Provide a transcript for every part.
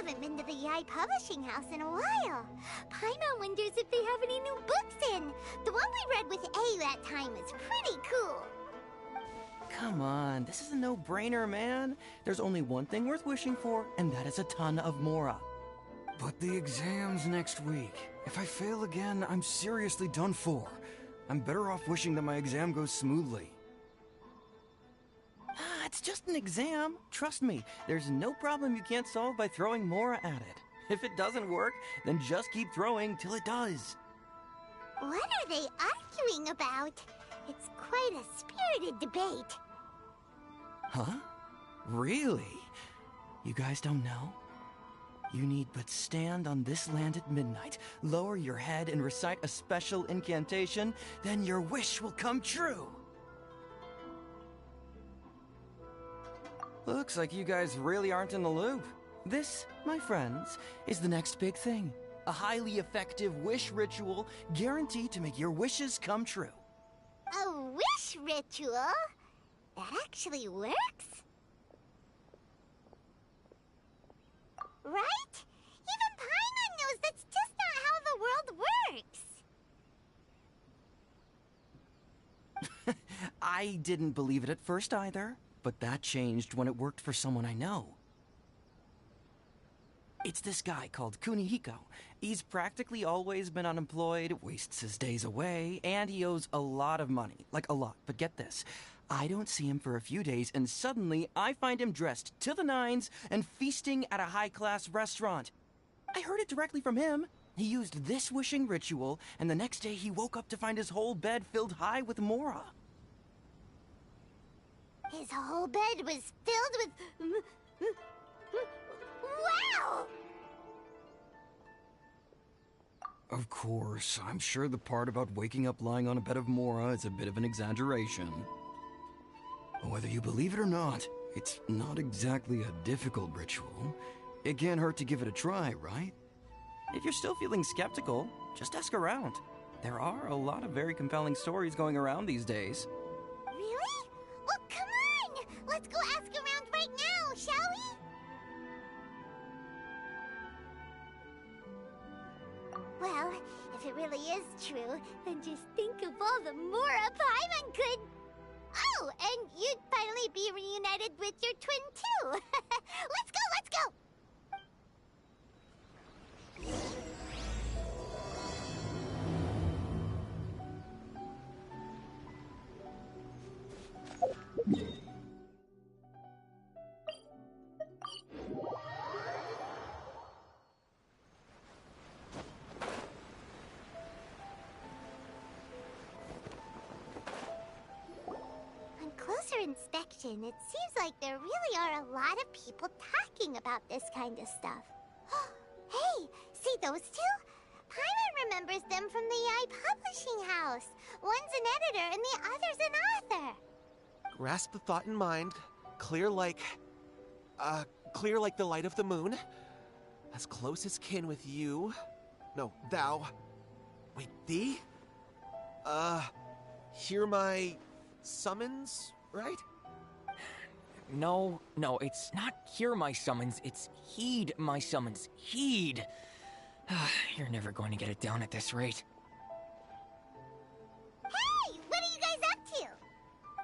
haven't been to the Yai Publishing House in a while. Paimon wonders if they have any new books in. The one we read with A that time was pretty cool. Come on, this is a no-brainer, man. There's only one thing worth wishing for, and that is a ton of Mora. But the exam's next week. If I fail again, I'm seriously done for. I'm better off wishing that my exam goes smoothly. Ah, it's just an exam. Trust me, there's no problem you can't solve by throwing Mora at it. If it doesn't work, then just keep throwing till it does. What are they arguing about? It's quite a spirited debate. Huh? Really? You guys don't know? You need but stand on this land at midnight, lower your head and recite a special incantation, then your wish will come true. Looks like you guys really aren't in the loop. This, my friends, is the next big thing. A highly effective wish ritual guaranteed to make your wishes come true. A wish ritual? That actually works? Right? Even Paimon knows that's just not how the world works. I didn't believe it at first either, but that changed when it worked for someone I know. It's this guy called Kunihiko. He's practically always been unemployed, wastes his days away, and he owes a lot of money. Like a lot, but get this. I don't see him for a few days, and suddenly I find him dressed to the nines and feasting at a high-class restaurant. I heard it directly from him. He used this wishing ritual, and the next day he woke up to find his whole bed filled high with Mora. His whole bed was filled with... Wow! Of course, I'm sure the part about waking up lying on a bed of Mora is a bit of an exaggeration. Whether you believe it or not, it's not exactly a difficult ritual. It can't hurt to give it a try, right? If you're still feeling skeptical, just ask around. There are a lot of very compelling stories going around these days. Really? Well, come on! Let's go ask around right now, shall we? Well, if it really is true, then just think of all the Mora Paimon could... Oh, and you'd finally be reunited with your twin, too. Let's go, let's go! Inspection, it seems like there really are a lot of people talking about this kind of stuff. Hey, see those two? Paimon remembers them from the Yai Publishing House. One's an editor and the other's an author. Grasp the thought in mind. Clear like the light of the moon. As close as kin with you. No, thou. Wait, thee? Hear my summons? Right? No, it's not hear my summons, it's heed my summons. Heed! You're never going to get it down at this rate. Hey! What are you guys up to?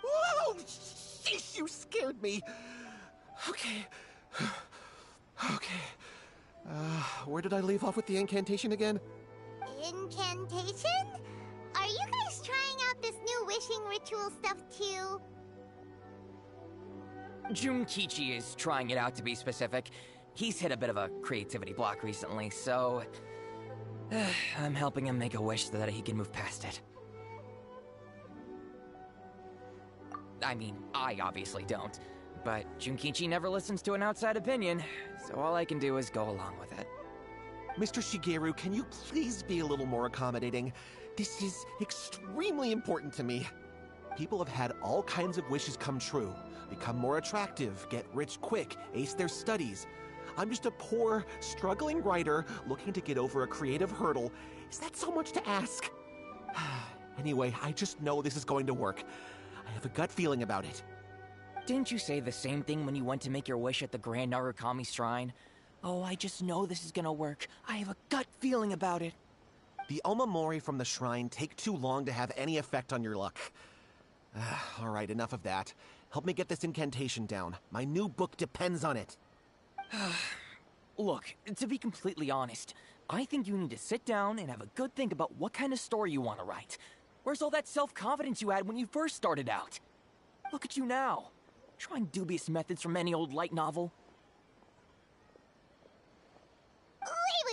Whoa! Sheesh, you scared me! Okay. Where did I leave off with the incantation again? Incantation? Are you guys trying out this new wishing ritual stuff too? Junkichi is trying it out, to be specific. He's hit a bit of a creativity block recently, so... I'm helping him make a wish so that he can move past it. I mean, I obviously don't. But Junkichi never listens to an outside opinion, so all I can do is go along with it. Mr. Shigeru, can you please be a little more accommodating? This is extremely important to me. People have had all kinds of wishes come true. Become more attractive, get rich quick, ace their studies. I'm just a poor, struggling writer looking to get over a creative hurdle. Is that so much to ask? Anyway, I just know this is going to work. I have a gut feeling about it. Didn't you say the same thing when you went to make your wish at the Grand Narukami Shrine? Oh, I just know this is gonna work. I have a gut feeling about it. The Omamori from the shrine take too long to have any effect on your luck. All right, enough of that. Help me get this incantation down. My new book depends on it. Look, to be completely honest, I think you need to sit down and have a good think about what kind of story you want to write. Where's all that self-confidence you had when you first started out? Look at you now, trying dubious methods from any old light novel.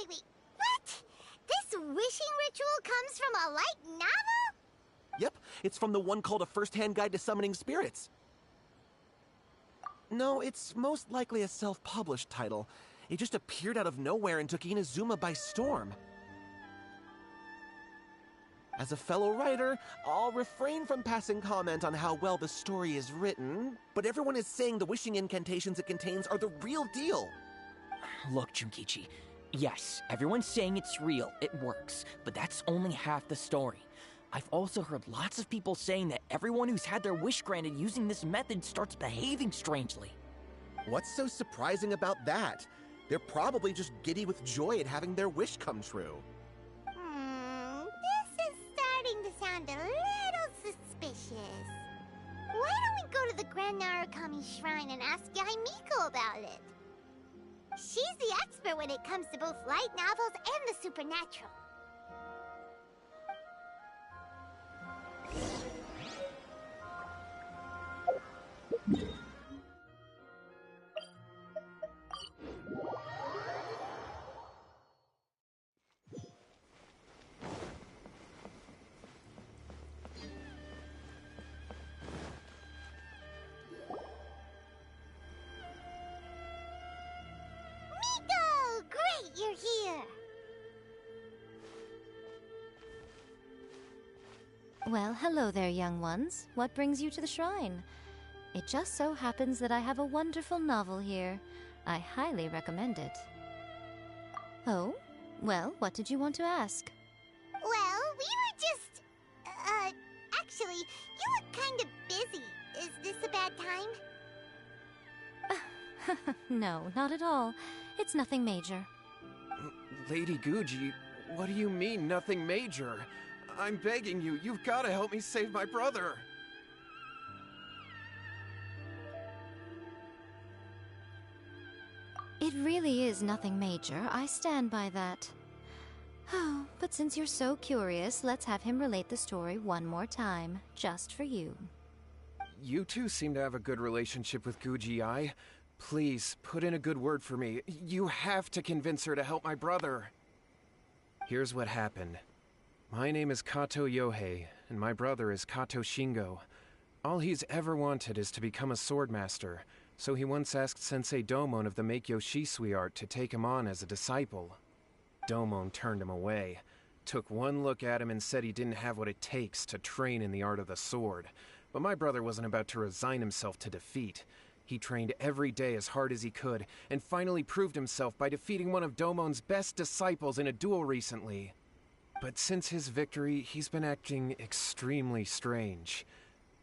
Wait. What? This wishing ritual comes from a light novel? Yep, it's from the one called A First-Hand Guide to Summoning Spirits. No, it's most likely a self-published title. It just appeared out of nowhere and took Inazuma by storm. As a fellow writer, I'll refrain from passing comment on how well the story is written, but everyone is saying the wishing incantations it contains are the real deal. Look, Junkichi, yes, everyone's saying it's real, it works, but that's only half the story. I've also heard lots of people saying that everyone who's had their wish granted using this method starts behaving strangely. What's so surprising about that? They're probably just giddy with joy at having their wish come true. This is starting to sound a little suspicious. Why don't we go to the Grand Narukami Shrine and ask Yaimiko about it? She's the expert when it comes to both light novels and the supernatural. Miko! Great, you're here! Well, hello there, young ones. What brings you to the shrine? It just so happens that I have a wonderful novel here. I highly recommend it. Oh? Well, what did you want to ask? Well, we were just... actually, you look kind of busy. Is this a bad time? No, not at all. It's nothing major. Lady Guji, what do you mean, nothing major? I'm begging you, you've got to help me save my brother! It really is nothing major. I stand by that. Oh, but since you're so curious, let's have him relate the story one more time, just for you. You two seem to have a good relationship with Guji-ai. Please, put in a good word for me. You have to convince her to help my brother. Here's what happened. My name is Kato Yohei, and my brother is Kato Shingo. All he's ever wanted is to become a swordmaster, so he once asked Sensei Domon of the Meikyo Shisui art to take him on as a disciple. Domon turned him away, took one look at him and said he didn't have what it takes to train in the art of the sword. But my brother wasn't about to resign himself to defeat. He trained every day as hard as he could, and finally proved himself by defeating one of Domon's best disciples in a duel recently. But since his victory, he's been acting extremely strange.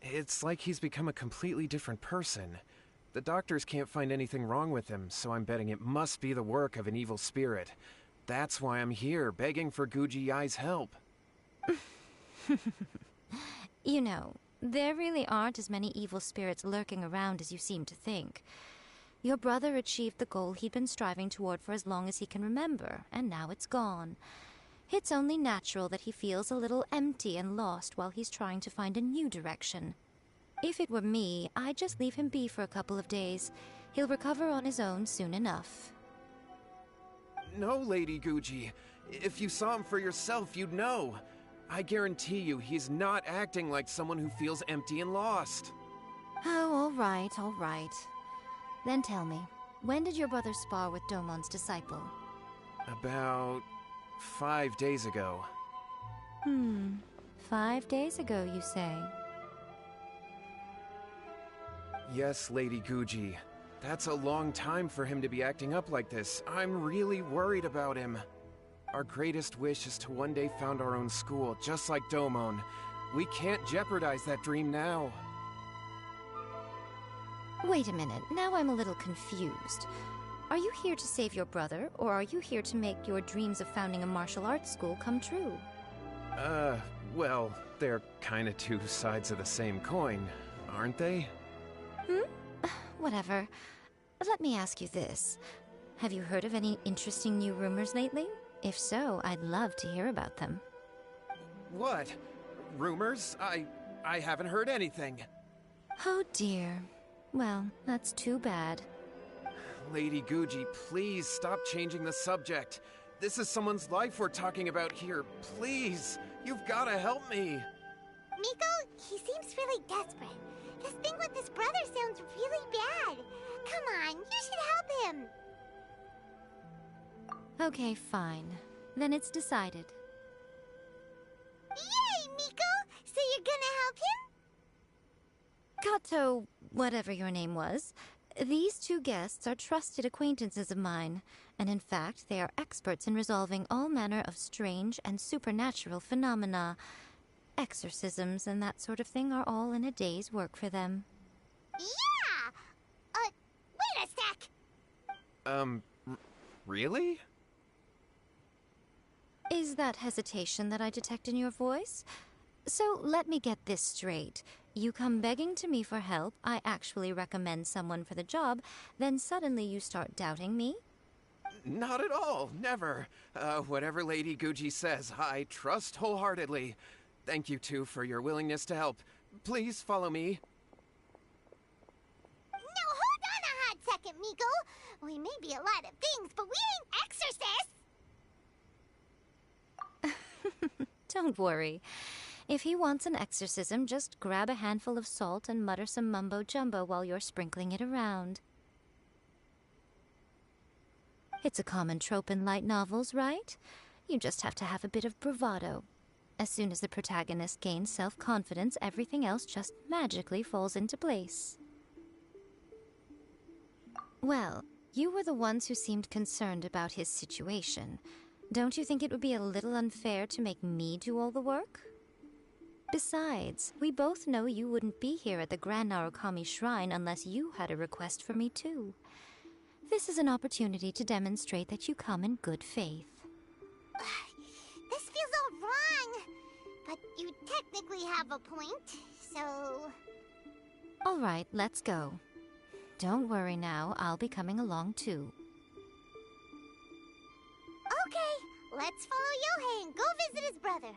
It's like he's become a completely different person. The doctors can't find anything wrong with him, so I'm betting it must be the work of an evil spirit. That's why I'm here, begging for Guji-ai's help. You know, there really aren't as many evil spirits lurking around as you seem to think. Your brother achieved the goal he'd been striving toward for as long as he can remember, and now it's gone. It's only natural that he feels a little empty and lost while he's trying to find a new direction. If it were me, I'd just leave him be for a couple of days. He'll recover on his own soon enough. No, Lady Guji. If you saw him for yourself, you'd know. I guarantee you, he's not acting like someone who feels empty and lost. Oh, all right. Then tell me, when did your brother spar with Domon's disciple? About 5 days ago. 5 days ago, you say? Yes, Lady Guji. That's a long time for him to be acting up like this. I'm really worried about him. Our greatest wish is to one day found our own school, just like Domon. We can't jeopardize that dream now. Wait a minute, now I'm a little confused. Are you here to save your brother, or are you here to make your dreams of founding a martial arts school come true? Well, they're kinda two sides of the same coin, aren't they? Whatever. Let me ask you this. Have you heard of any interesting new rumors lately? If so, I'd love to hear about them. What? Rumors? I haven't heard anything. Oh dear. Well, that's too bad. Lady Guji, please stop changing the subject. This is someone's life we're talking about here. Please, you've gotta help me. Miko, he seems really desperate. This thing with his brother sounds really bad. Come on, you should help him. Okay, fine. Then it's decided. Yay, Miko! So you're gonna help him? Kato, whatever your name was, these two guests are trusted acquaintances of mine, and in fact, they are experts in resolving all manner of strange and supernatural phenomena. Exorcisms and that sort of thing are all in a day's work for them. Yeah! Wait a sec! Really? Is that hesitation that I detect in your voice? So let me get this straight. You come begging to me for help, I actually recommend someone for the job, then suddenly you start doubting me? Not at all, never. Whatever Lady Guji says, I trust wholeheartedly. Thank you two for your willingness to help. Please follow me. No, hold on a hot second, Miko. We may be a lot of things, but we ain't exorcists! Don't worry. If he wants an exorcism, just grab a handful of salt and mutter some mumbo-jumbo while you're sprinkling it around. It's a common trope in light novels, right? You just have to have a bit of bravado. As soon as the protagonist gains self-confidence, everything else just magically falls into place. Well, you were the ones who seemed concerned about his situation. Don't you think it would be a little unfair to make me do all the work? Besides, we both know you wouldn't be here at the Grand Narukami Shrine unless you had a request for me too. This is an opportunity to demonstrate that you come in good faith. This feels all wrong. But you technically have a point, so... All right, let's go. Don't worry now, I'll be coming along too. Okay, let's follow Yohei and go visit his brother.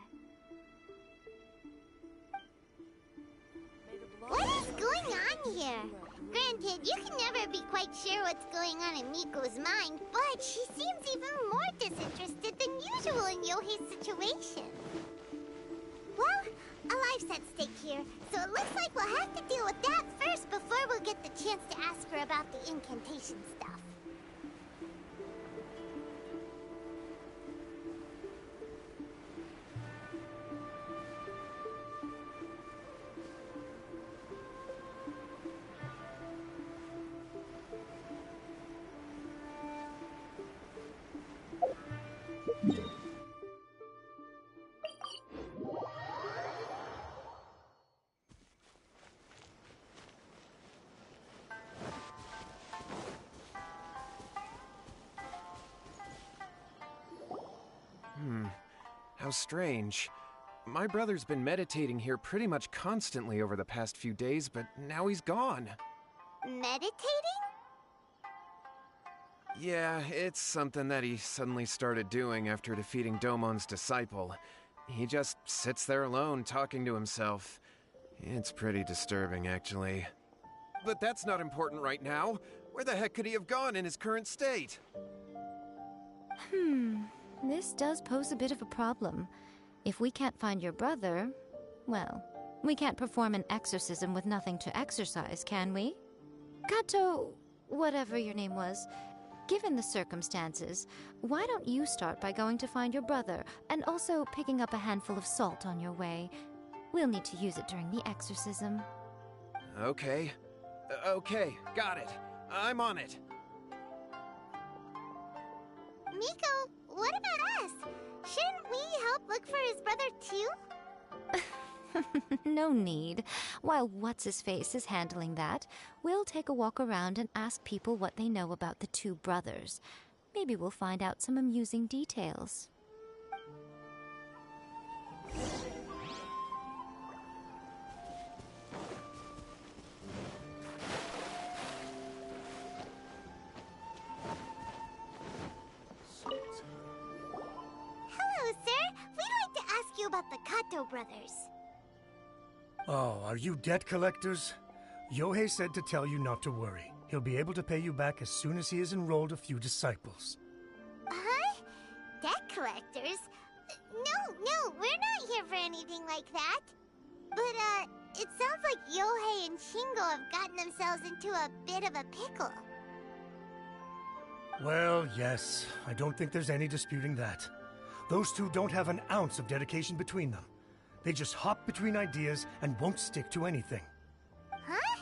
What is going on here? Granted, you can never be quite sure what's going on in Miko's mind, but she seems even more disinterested than usual in Yohei's situation. Well, a life's at stake here, so it looks like we'll have to deal with that first before we'll get the chance to ask her about the incantation stuff. How strange. My brother's been meditating here pretty much constantly over the past few days, but now he's gone. Meditating? Yeah, it's something that he suddenly started doing after defeating Domon's disciple. He just sits there alone, talking to himself. It's pretty disturbing, actually. But that's not important right now. Where the heck could he have gone in his current state? This does pose a bit of a problem. If we can't find your brother, well, we can't perform an exorcism with nothing to exorcise, can we? Kato, whatever your name was, given the circumstances, why don't you start by going to find your brother, and also picking up a handful of salt on your way? We'll need to use it during the exorcism. Okay. Okay, got it. I'm on it. Miko, what about us? Shouldn't we help look for his brother too? No need. While What's-His-Face is handling that, we'll take a walk around and ask people what they know about the two brothers. Maybe we'll find out some amusing details. Hello, sir. We'd like to ask you about the Kato brothers. Oh, are you debt collectors? Yohei said to tell you not to worry. He'll be able to pay you back as soon as he has enrolled a few disciples. Huh? Debt collectors? No, we're not here for anything like that. But, it sounds like Yohei and Shingo have gotten themselves into a bit of a pickle. Well, yes. I don't think there's any disputing that. Those two don't have an ounce of dedication between them. They just hop between ideas and won't stick to anything. Huh?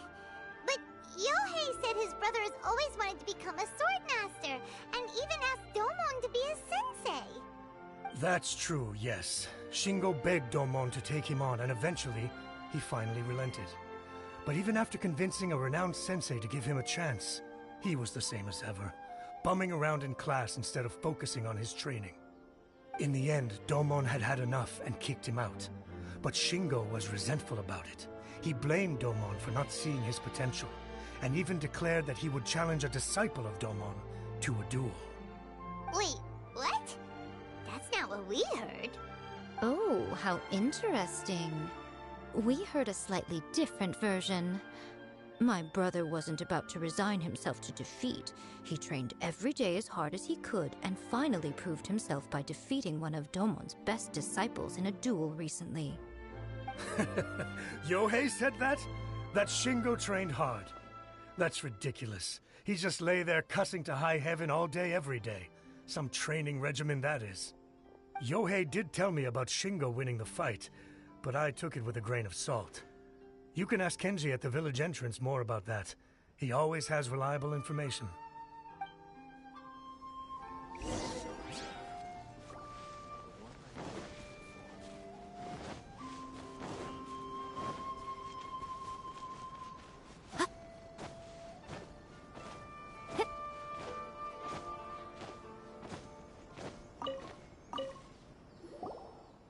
But Yohei said his brother has always wanted to become a sword master, and even asked Domon to be his sensei. That's true, yes. Shingo begged Domon to take him on, and eventually, he finally relented. But even after convincing a renowned sensei to give him a chance, he was the same as ever, bumming around in class instead of focusing on his training. In the end, Domon had had enough and kicked him out. But Shingo was resentful about it. He blamed Domon for not seeing his potential, and even declared that he would challenge a disciple of Domon to a duel. Wait, what? That's not what we heard. Oh, how interesting. We heard a slightly different version. My brother wasn't about to resign himself to defeat. He trained every day as hard as he could and finally proved himself by defeating one of Domon's best disciples in a duel recently. Yohei said that? That Shingo trained hard. That's ridiculous. He just lay there cussing to high heaven all day every day. Some training regimen that is. Yohei did tell me about Shingo winning the fight, but I took it with a grain of salt. You can ask Kenji at the village entrance more about that. He always has reliable information.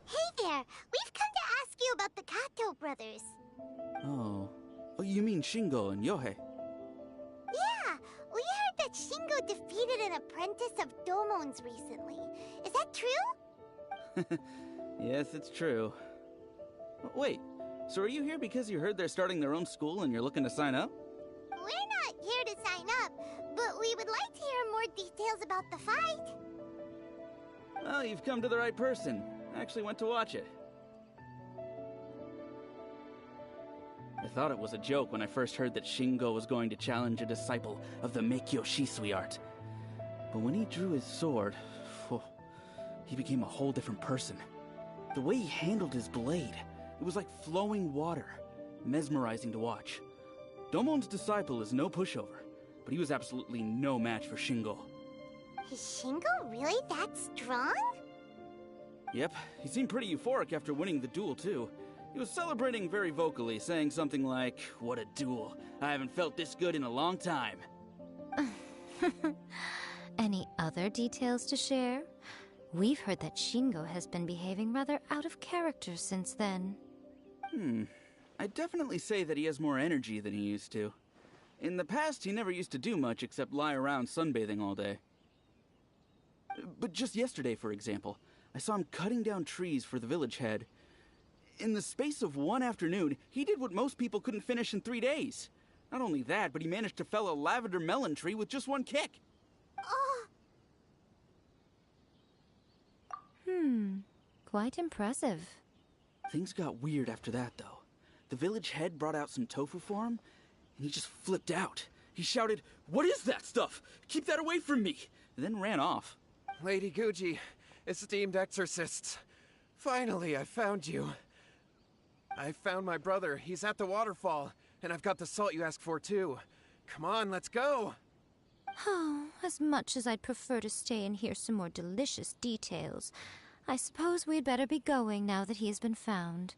Hey there, we've come to ask you about the Kato brothers. Oh, you mean Shingo and Yohei? Yeah, we heard that Shingo defeated an apprentice of Domon's recently. Is that true? Yes, it's true. Wait, so are you here because you heard they're starting their own school and you're looking to sign up? We're not here to sign up, but we would like to hear more details about the fight. Well, you've come to the right person. I actually went to watch it. I thought it was a joke when I first heard that Shingo was going to challenge a disciple of the Meikyo Shisui art. But when he drew his sword, he became a whole different person. The way he handled his blade, it was like flowing water, mesmerizing to watch. Domon's disciple is no pushover, but he was absolutely no match for Shingo. Is Shingo really that strong? Yep, he seemed pretty euphoric after winning the duel too. He was celebrating very vocally, saying something like, "What a duel. I haven't felt this good in a long time." Any other details to share? We've heard that Shingo has been behaving rather out of character since then. I'd definitely say that he has more energy than he used to. In the past, he never used to do much except lie around sunbathing all day. But just yesterday, for example, I saw him cutting down trees for the village head. In the space of one afternoon, he did what most people couldn't finish in 3 days. Not only that, but he managed to fell a lavender melon tree with just one kick. Oh, Quite impressive. Things got weird after that, though. The village head brought out some tofu for him, and he just flipped out. He shouted, "What is that stuff? Keep that away from me!" and then ran off. Lady Guji, esteemed exorcists. Finally, I found you. I found my brother. He's at the waterfall, and I've got the salt you asked for, too. Come on, let's go! Oh, as much as I'd prefer to stay and hear some more delicious details, I suppose we'd better be going now that he has been found.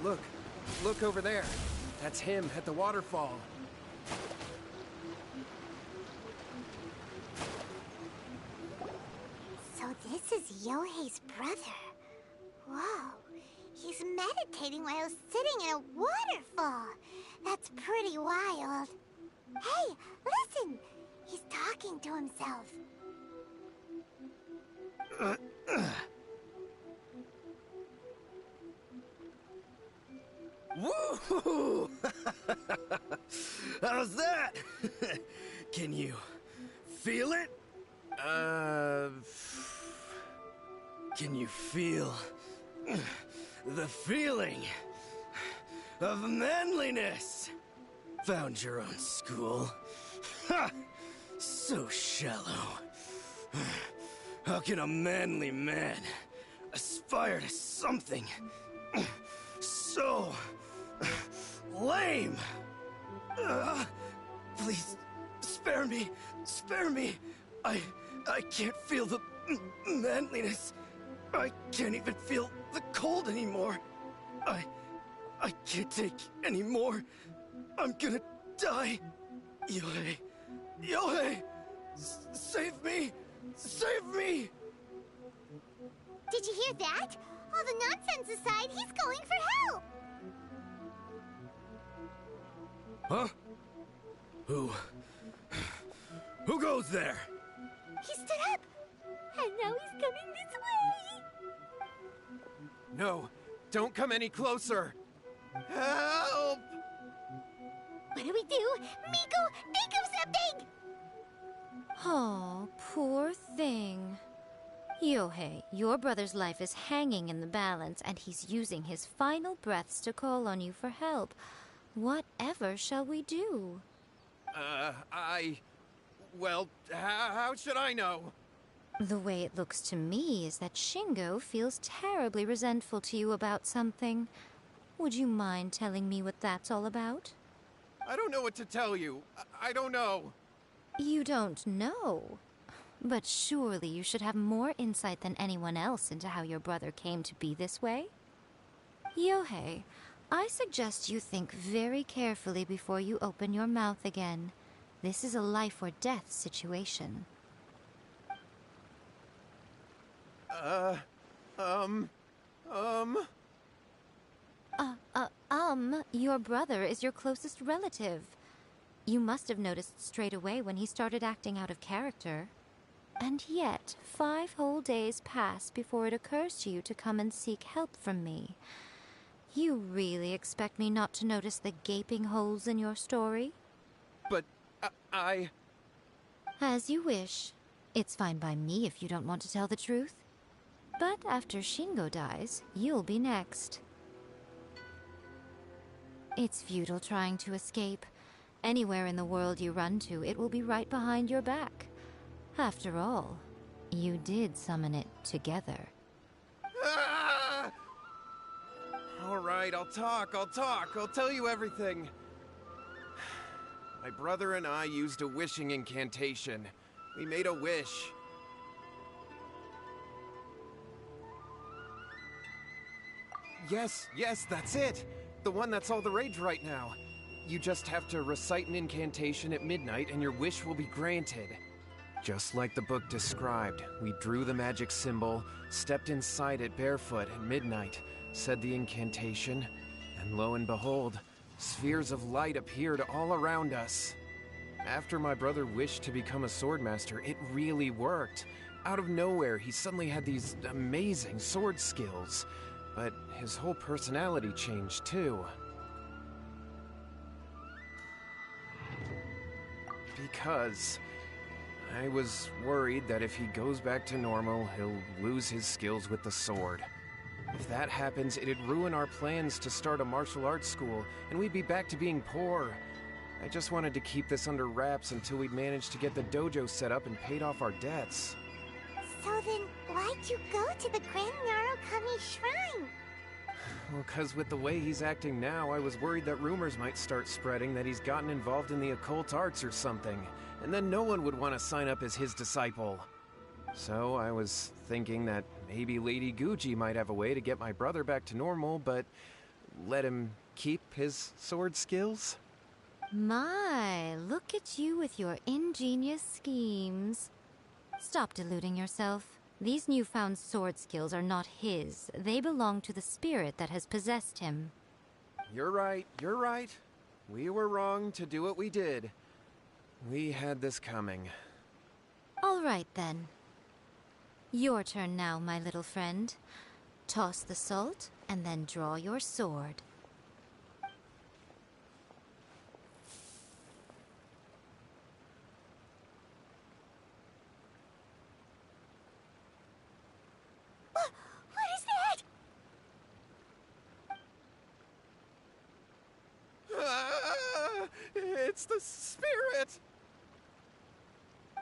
Look. Look over there. That's him at the waterfall. So this is Yohei's brother. Whoa. He's meditating while sitting in a waterfall. That's pretty wild. Hey, listen! He's talking to himself. Woo! How's that? Can you feel it? Can you feel the feeling of manliness? Found your own school? Ha! So shallow. How can a manly man aspire to something so lame? Please, spare me. Spare me. I can't feel the manliness. I can't even feel the cold anymore. I can't take any more. I'm gonna die. Yohei. Yohei! Save me! Save me! Did you hear that? All the nonsense aside, he's going for help! Huh? Who goes there? He stood up! And now he's coming this way! No, don't come any closer. Help! What do we do? Miko, think of something! Oh, poor thing. Yohei, your brother's life is hanging in the balance, and he's using his final breaths to call on you for help. Whatever shall we do? Well, how should I know? The way it looks to me is that Shingo feels terribly resentful to you about something. Would you mind telling me what that's all about? I don't know what to tell you. I don't know. You don't know? But surely you should have more insight than anyone else into how your brother came to be this way? Yohei, I suggest you think very carefully before you open your mouth again. This is a life or death situation. Your brother is your closest relative. You must have noticed straight away when he started acting out of character. And yet, 5 whole days pass before it occurs to you to come and seek help from me. You really expect me not to notice the gaping holes in your story? But, I... As you wish. It's fine by me if you don't want to tell the truth. But after Shingo dies, you'll be next. It's futile trying to escape. Anywhere in the world you run to, it will be right behind your back. After all, you did summon it together. Ah! All right, I'll talk. I'll tell you everything. My brother and I used a wishing incantation. We made a wish. Yes, that's it. The one that's all the rage right now. You just have to recite an incantation at midnight and your wish will be granted. Just like the book described, we drew the magic symbol, stepped inside it barefoot at midnight, said the incantation, and lo and behold, spheres of light appeared all around us. After my brother wished to become a swordmaster, it really worked. Out of nowhere, he suddenly had these amazing sword skills. But his whole personality changed too. Because I was worried that if he goes back to normal, he'll lose his skills with the sword. If that happens, it'd ruin our plans to start a martial arts school, and we'd be back to being poor. I just wanted to keep this under wraps until we'd managed to get the dojo set up and paid off our debts. So then, why'd you go to the Grand Narukami Shrine? Well, 'cause with the way he's acting now, I was worried that rumors might start spreading that he's gotten involved in the occult arts or something, and then no one would want to sign up as his disciple. So I was thinking that maybe Lady Guji might have a way to get my brother back to normal, but let him keep his sword skills? My, look at you with your ingenious schemes. Stop deluding yourself. These newfound sword skills are not his. They belong to the spirit that has possessed him. You're right, you're right. We were wrong to do what we did. We had this coming. All right, then. Your turn now, my little friend. Toss the salt, and then draw your sword. What is that? It's the spirit!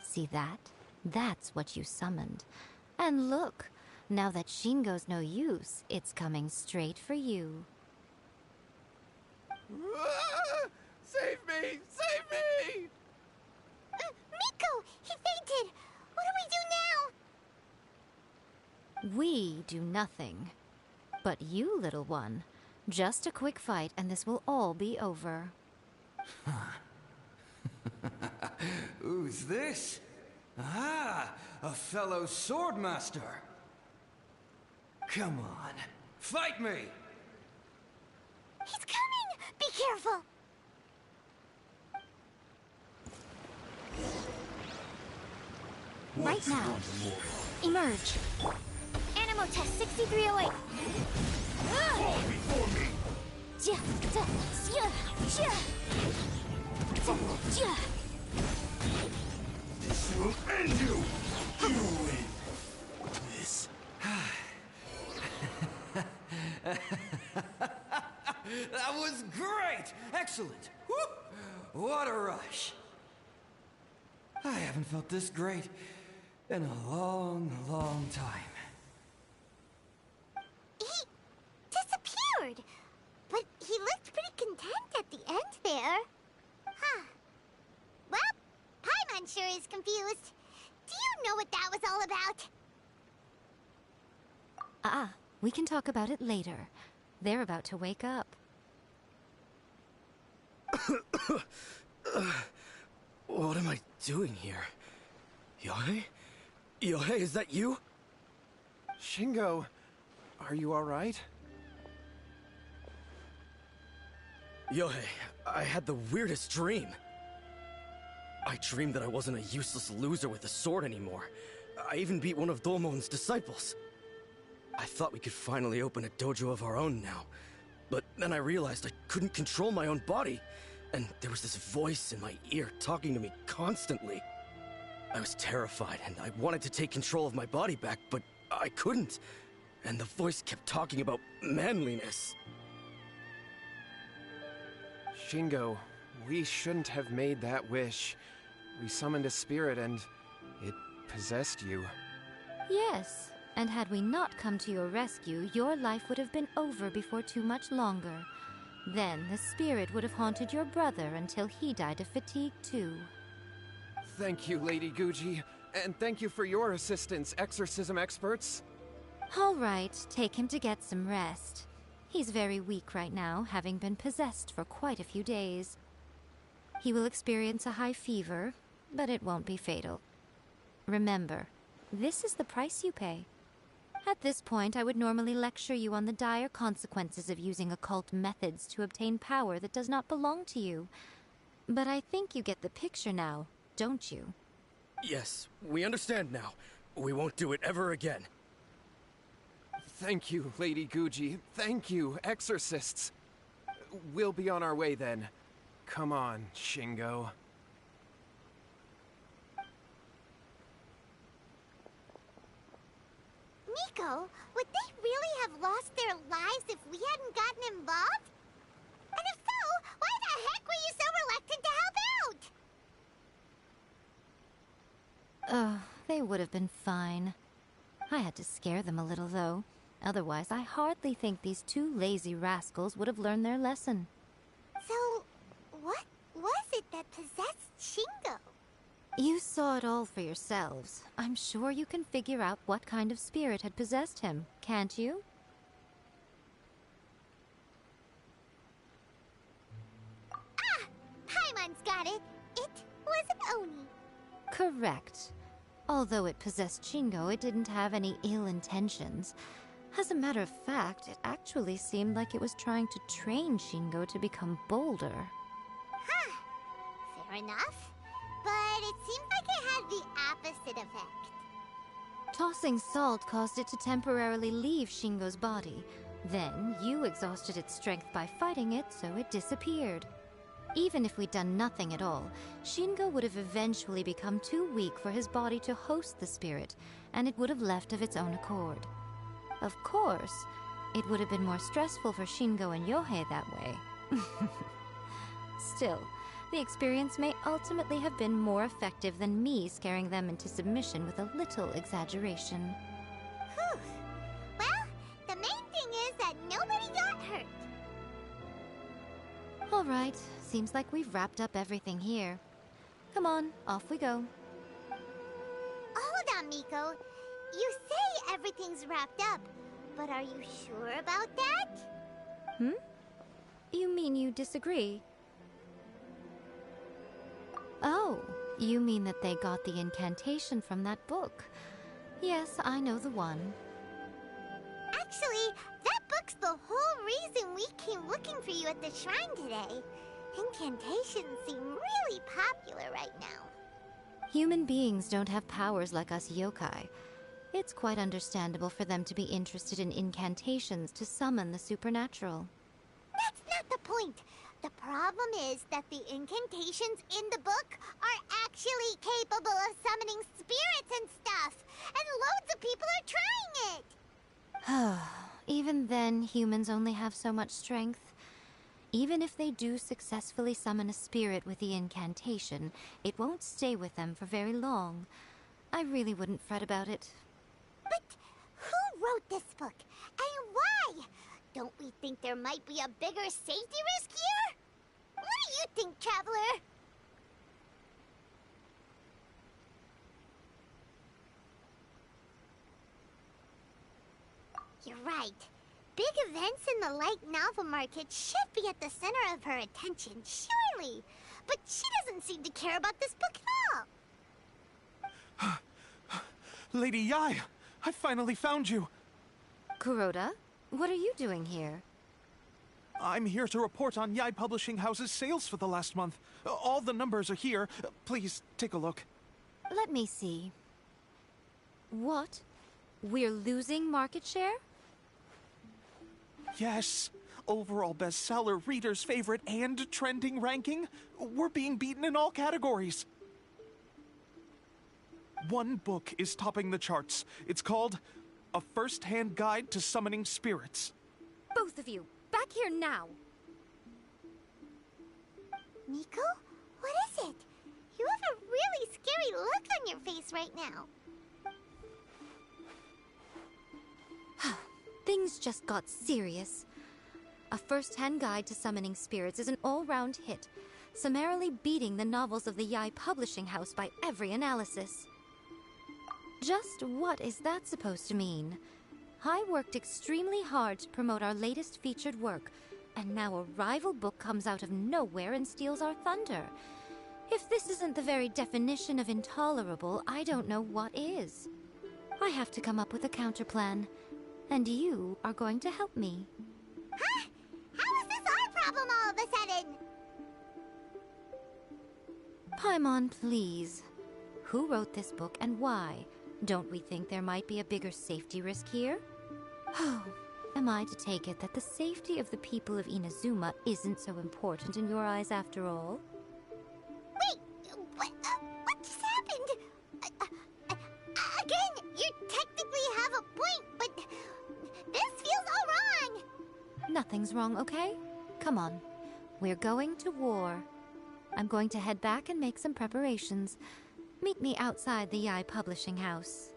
See that? That's what you summoned. And look, now that Shingo's no use, it's coming straight for you. Save me! Save me! Miko! He fainted! What do we do now? We do nothing. But you, little one, just a quick fight and this will all be over. Who's this? Ah, a fellow swordmaster. Come on, fight me! He's coming! Be careful! Right now, emerge. Animo test 6308. Fall before me! This will end you! You win! This. That was great! Excellent! Whoop! What a rush! I haven't felt this great in a long, long time. He disappeared! But he looked pretty content at the end there. Huh. Well, Paimon sure is confused. Do you know what that was all about? We can talk about it later. They're about to wake up. What am I doing here? Yohei? Yohei, is that you? Shingo, are you alright? Yohei, I had the weirdest dream. I dreamed that I wasn't a useless loser with a sword anymore. I even beat one of Domon's disciples. I thought we could finally open a dojo of our own now. But then I realized I couldn't control my own body. And there was this voice in my ear talking to me constantly. I was terrified and I wanted to take control of my body back, but I couldn't. And the voice kept talking about manliness. Shingo, we shouldn't have made that wish. We summoned a spirit and it possessed you. Yes, and had we not come to your rescue, your life would have been over before too much longer. Then the spirit would have haunted your brother until he died of fatigue too. Thank you, Lady Guji. And thank you for your assistance, exorcism experts. All right, take him to get some rest. He's very weak right now, having been possessed for quite a few days. He will experience a high fever, but it won't be fatal. Remember, this is the price you pay. At this point, I would normally lecture you on the dire consequences of using occult methods to obtain power that does not belong to you. But I think you get the picture now, don't you? Yes, we understand now. We won't do it ever again. Thank you, Lady Guji. Thank you, exorcists. We'll be on our way then. Come on, Shingo. Nico, would they really have lost their lives if we hadn't gotten involved? And if so, why the heck were you so reluctant to help out? They would have been fine. I had to scare them a little, though. Otherwise, I hardly think these two lazy rascals would have learned their lesson. So, what was it that possessed Shingo? You saw it all for yourselves. I'm sure you can figure out what kind of spirit had possessed him, can't you? Ah! Paimon's got it. It was an Oni. Correct. Although it possessed Shingo, it didn't have any ill intentions. As a matter of fact, it actually seemed like it was trying to train Shingo to become bolder. Huh. Fair enough. But it seemed like it had the opposite effect. Tossing salt caused it to temporarily leave Shingo's body. Then, you exhausted its strength by fighting it, so it disappeared. Even if we'd done nothing at all, Shingo would have eventually become too weak for his body to host the spirit, and it would have left of its own accord. Of course, it would have been more stressful for Shingo and Yohei that way. Still, the experience may ultimately have been more effective than me scaring them into submission with a little exaggeration. Whew. Well, the main thing is that nobody got hurt. All right, seems like we've wrapped up everything here. Come on, off we go. Hold on, Miko. You say everything's wrapped up, but are you sure about that? You mean you disagree? Oh, you mean that they got the incantation from that book. Yes, I know the one. Actually, that book's the whole reason we came looking for you at the shrine today. Incantations seem really popular right now. Human beings don't have powers like us yokai. It's quite understandable for them to be interested in incantations to summon the supernatural. That's not the point. The problem is that the incantations in the book are actually capable of summoning spirits and stuff, and loads of people are trying it. Even then, humans only have so much strength. Even if they do successfully summon a spirit with the incantation, it won't stay with them for very long. I really wouldn't fret about it. But who wrote this book, and why? Don't we think there might be a bigger safety risk here? What do you think, Traveler? You're right. Big events in the light novel market should be at the center of her attention, surely. But she doesn't seem to care about this book at all. Lady Yai, I finally found you. Kuroda, what are you doing here? I'm here to report on Yai Publishing House's sales for the last month. All the numbers are here. Please, take a look. Let me see. What? We're losing market share? Yes. Overall bestseller, reader's favorite, and trending ranking. We're being beaten in all categories. One book is topping the charts. It's called A First-Hand Guide to Summoning Spirits. Both of you, back here now! Nico? What is it? You have a really scary look on your face right now. Things just got serious. A First-Hand Guide to Summoning Spirits is an all-round hit, summarily beating the novels of the Yai Publishing House by every analysis. Just what is that supposed to mean? I worked extremely hard to promote our latest featured work, and now a rival book comes out of nowhere and steals our thunder. If this isn't the very definition of intolerable, I don't know what is. I have to come up with a counterplan, and you are going to help me. Huh? How is this our problem all of a sudden? Paimon, please. Who wrote this book and why? Don't we think there might be a bigger safety risk here? Oh, am I to take it that the safety of the people of Inazuma isn't so important in your eyes after all? Wait, what just happened? Again, you technically have a point, Nothing's wrong, okay? Come on. We're going to war. I'm going to head back and make some preparations. Meet me outside the Yai Publishing House.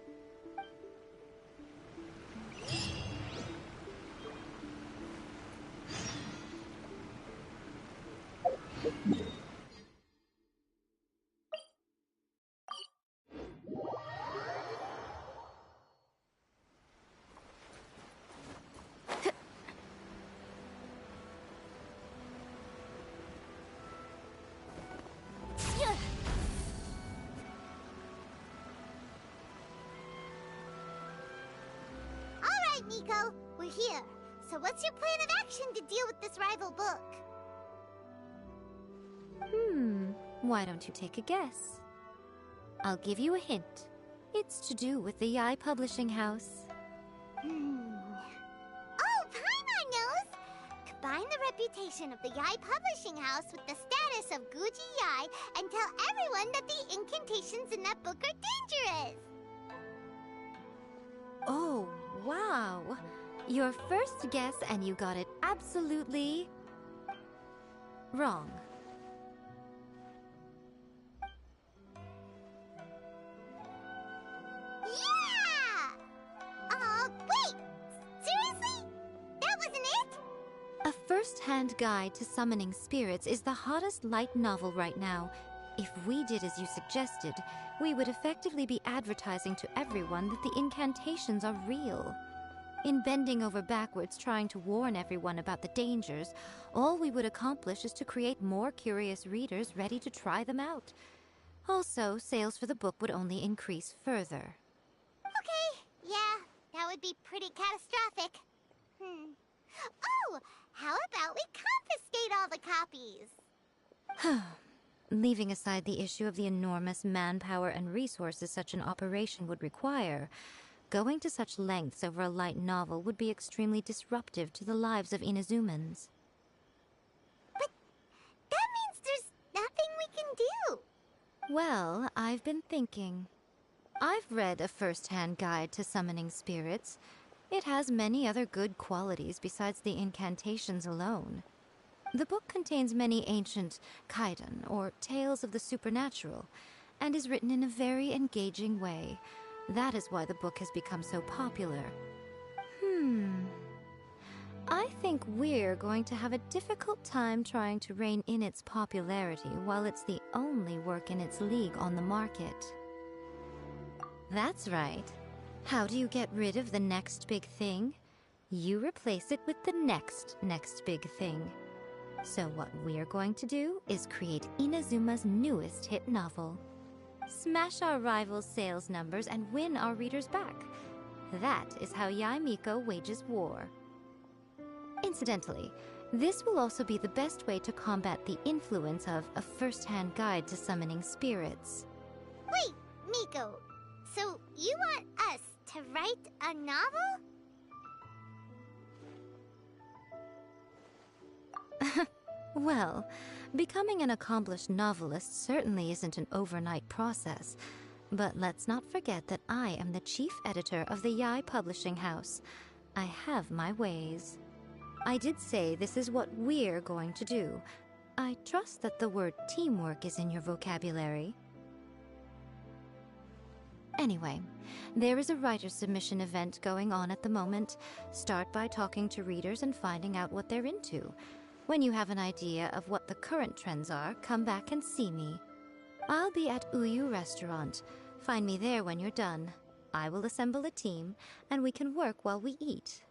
Miko, we're here. So what's your plan of action to deal with this rival book? Why don't you take a guess? I'll give you a hint. It's to do with the Yai Publishing House. Oh, Paimon knows! Combine the reputation of the Yai Publishing House with the status of Guji Yai and tell everyone that the incantations in that book are dangerous! Oh, wow. Your first guess and you got it absolutely wrong. Yeah! Wait! Seriously? That wasn't it? A first-hand guide to summoning spirits is the hottest light novel right now. If we did as you suggested, we would effectively be advertising to everyone that the incantations are real. In bending over backwards trying to warn everyone about the dangers, all we would accomplish is to create more curious readers ready to try them out. Also, sales for the book would only increase further. Okay, yeah, that would be pretty catastrophic. Oh, how about we confiscate all the copies? Leaving aside the issue of the enormous manpower and resources such an operation would require, going to such lengths over a light novel would be extremely disruptive to the lives of Inazumans. But that means there's nothing we can do. Well, I've been thinking. I've read a first-hand guide to summoning spirits. It has many other good qualities besides the incantations alone. The book contains many ancient kaidan, or tales of the supernatural, and is written in a very engaging way. That is why the book has become so popular. I think we're going to have a difficult time trying to rein in its popularity while it's the only work in its league on the market. That's right. How do you get rid of the next big thing? You replace it with the next big thing. So what we're going to do is create Inazuma's newest hit novel. Smash our rivals' sales numbers and win our readers back. That is how Yae Miko wages war. Incidentally, this will also be the best way to combat the influence of a first-hand guide to summoning spirits. Wait, Miko, so you want us to write a novel? Well, becoming an accomplished novelist certainly isn't an overnight process. But let's not forget that I am the chief editor of the Yai Publishing House. I have my ways. I did say this is what we're going to do. I trust that the word teamwork is in your vocabulary. Anyway, there is a writer's submission event going on at the moment. Start by talking to readers and finding out what they're into. When you have an idea of what the current trends are, come back and see me. I'll be at Uyu Restaurant. Find me there when you're done. I will assemble a team, and we can work while we eat.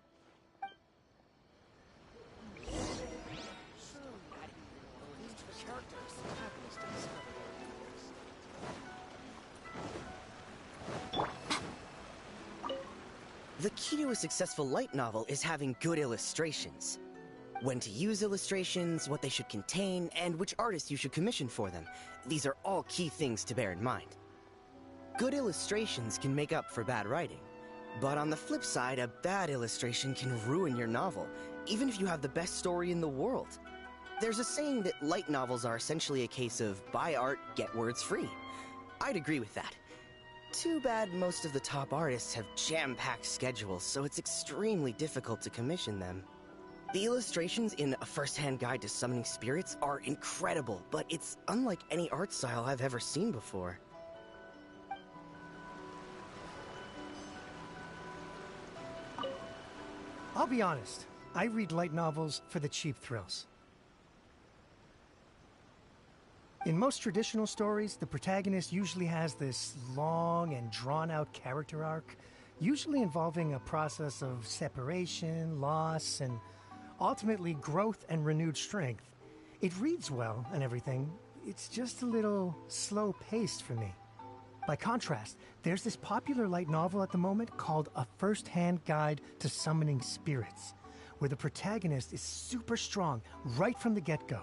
The key to a successful light novel is having good illustrations. When to use illustrations, what they should contain, and which artists you should commission for them. These are all key things to bear in mind. Good illustrations can make up for bad writing. But on the flip side, a bad illustration can ruin your novel, even if you have the best story in the world. There's a saying that light novels are essentially a case of buy art, get words free. I'd agree with that. Too bad most of the top artists have jam-packed schedules, so it's extremely difficult to commission them. The illustrations in A First-Hand Guide to Summoning Spirits are incredible, but it's unlike any art style I've ever seen before. I'll be honest, I read light novels for the cheap thrills. In most traditional stories, the protagonist usually has this long and drawn-out character arc, usually involving a process of separation, loss, and ultimately growth and renewed strength. It reads well and everything, it's just a little slow-paced for me. By contrast, there's this popular light novel at the moment called A First-Hand Guide to Summoning Spirits, where the protagonist is super strong right from the get-go.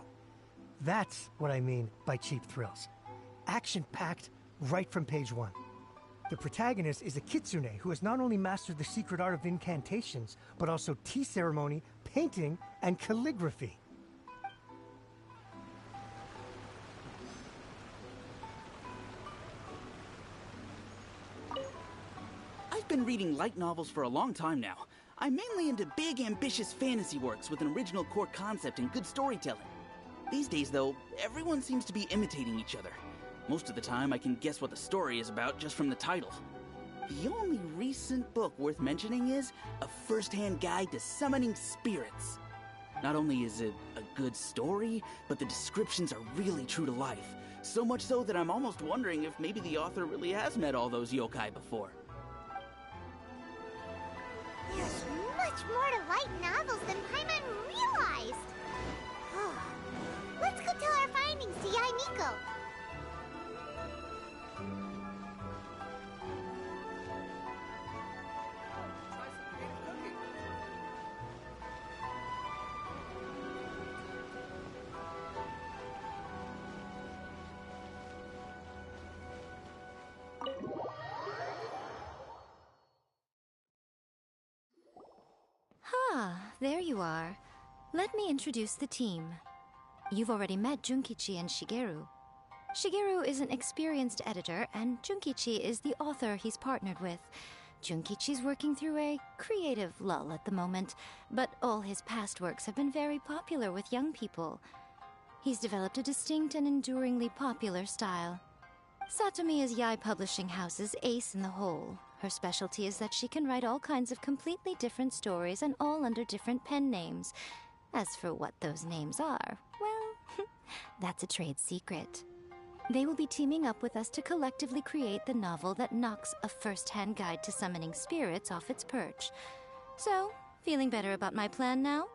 That's what I mean by cheap thrills. Action-packed right from page 1. The protagonist is a kitsune who has not only mastered the secret art of incantations, but also tea ceremony, painting, and calligraphy. I've been reading light novels for a long time now. I'm mainly into big, ambitious fantasy works with an original core concept and good storytelling. These days, though, everyone seems to be imitating each other. Most of the time, I can guess what the story is about just from the title. The only recent book worth mentioning is A First-Hand Guide to Summoning Spirits. Not only is it a good story, but the descriptions are really true to life. So much so that I'm almost wondering if maybe the author really has met all those yokai before. There's much more to light novels than Paimon realized. Let's go tell our findings to Yae Miko. There you are. Let me introduce the team. You've already met Junkichi and Shigeru. Shigeru is an experienced editor, and Junkichi is the author he's partnered with. Junkichi's working through a creative lull at the moment, but all his past works have been very popular with young people. He's developed a distinct and enduringly popular style. Satomi is Yae Publishing House's ace in the hole. Her specialty is that she can write all kinds of completely different stories and all under different pen names. As for what those names are, well, that's a trade secret. They will be teaming up with us to collectively create the novel that knocks A First-Hand Guide to Summoning Spirits off its perch. So, feeling better about my plan now?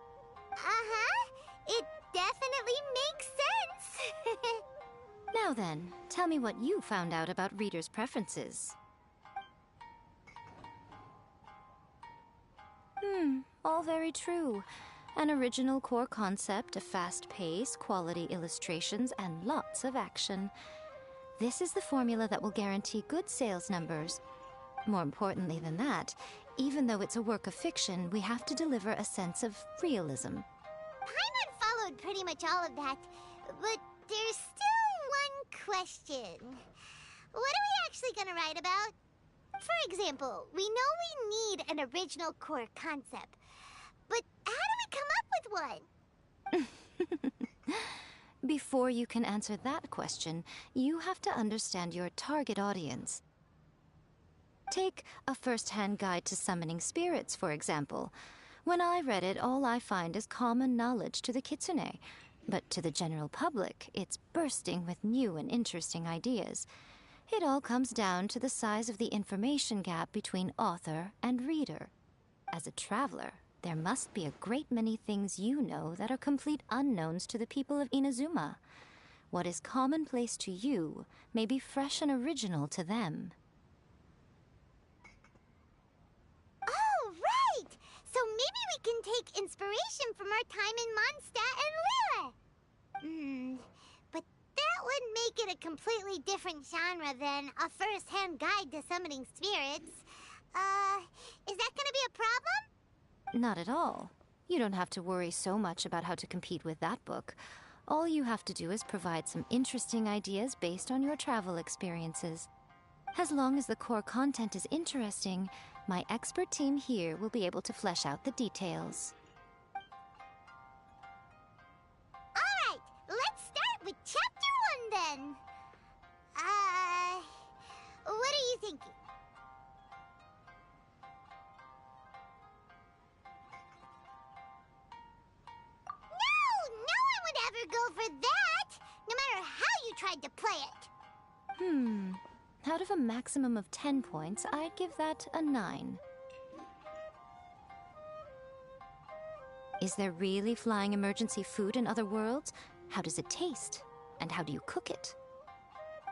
Uh-huh. It definitely makes sense. Now then, tell me what you found out about readers' preferences. All very true. An original core concept, a fast pace, quality illustrations, and lots of action. This is the formula that will guarantee good sales numbers. More importantly than that, even though it's a work of fiction, we have to deliver a sense of realism. Paimon followed pretty much all of that, but there's still one question. What are we actually gonna write about? For example, we know we need an original core concept, but how do we come up with one? Before you can answer that question, you have to understand your target audience. Take A First-Hand Guide to Summoning Spirits, for example. When I read it, all I find is common knowledge to the kitsune, but to the general public, it's bursting with new and interesting ideas. It all comes down to the size of the information gap between author and reader. As a traveler, there must be a great many things you know that are complete unknowns to the people of Inazuma. What is commonplace to you may be fresh and original to them. Oh, right! So maybe we can take inspiration from our time in Mondstadt and Liyue. But that would make it a completely different genre than A First-Hand Guide to Summoning Spirits. Is that gonna be a problem? Not at all. You don't have to worry so much about how to compete with that book. All you have to do is provide some interesting ideas based on your travel experiences. As long as the core content is interesting, my expert team here will be able to flesh out the details. go for that, no matter how you tried to play it. Out of a maximum of 10 points, I'd give that a 9. Is there really flying emergency food in other worlds? How does it taste? And how do you cook it?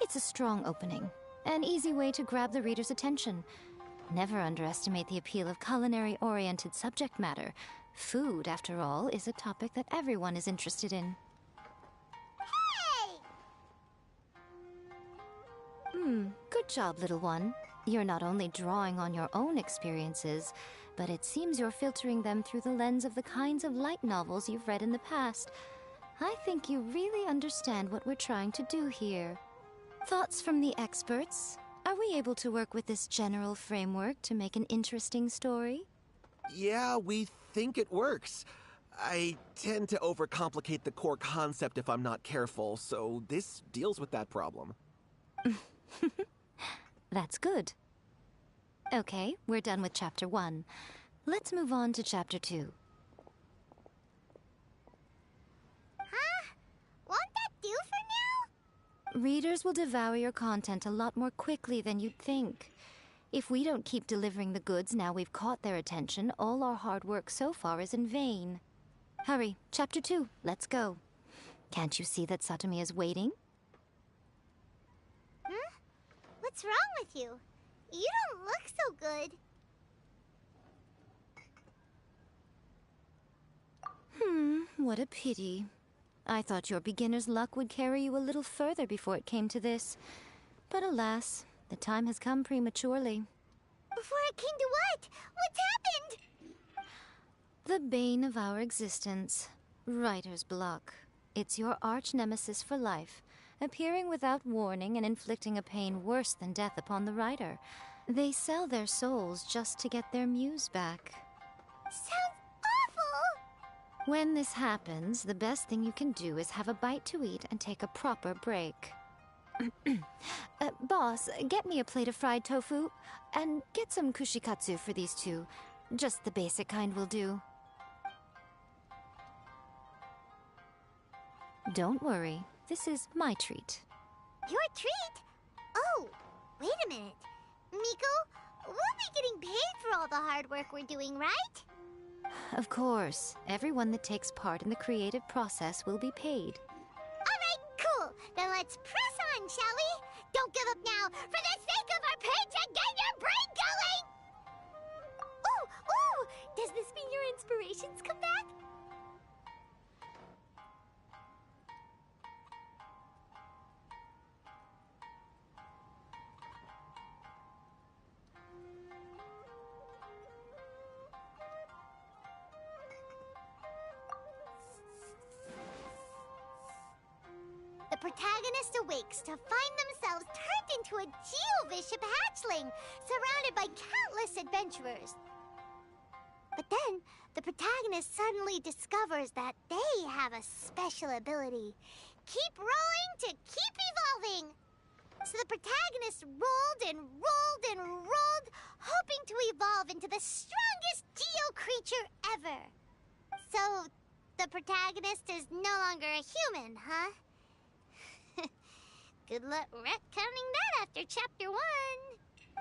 It's a strong opening, an easy way to grab the reader's attention. Never underestimate the appeal of culinary-oriented subject matter. Food, after all, is a topic that everyone is interested in. Hey! Good job, little one. You're not only drawing on your own experiences, but it seems you're filtering them through the lens of the kinds of light novels you've read in the past. I think you really understand what we're trying to do here. Thoughts from the experts? Are we able to work with this general framework to make an interesting story? Yeah, we think it works. I tend to overcomplicate the core concept if I'm not careful, so this deals with that problem. That's good. Okay, we're done with Chapter 1. Let's move on to Chapter 2. Huh? Won't that do for now? Readers will devour your content a lot more quickly than you'd think. If we don't keep delivering the goods now we've caught their attention, all our hard work so far is in vain. Hurry, Chapter 2, let's go. Can't you see that Satomi is waiting? Huh? What's wrong with you? You don't look so good. What a pity. I thought your beginner's luck would carry you a little further before it came to this. But alas, the time has come prematurely. Before it came to what? What's happened? The bane of our existence, writer's block. It's your arch-nemesis for life, appearing without warning and inflicting a pain worse than death upon the writer. They sell their souls just to get their muse back. Sounds awful! When this happens, the best thing you can do is have a bite to eat and take a proper break. Boss, get me a plate of fried tofu, and get some kushikatsu for these two. Just the basic kind will do. Don't worry, this is my treat. Your treat? Oh, wait a minute. Miko, we'll be getting paid for all the hard work we're doing, right? Of course, everyone that takes part in the creative process will be paid. Alright, cool. Then let's press on, shall we? Don't give up now, for the sake of our paycheck, get your brain going! Ooh! Does this mean your inspirations come back? The protagonist awakes to find themselves turned into a Geovishap hatchling, surrounded by countless adventurers. But then, the protagonist suddenly discovers that they have a special ability. Keep rolling to keep evolving! So the protagonist rolled and rolled and rolled, hoping to evolve into the strongest Geo creature ever. So, the protagonist is no longer a human, huh? Good luck retconning that after Chapter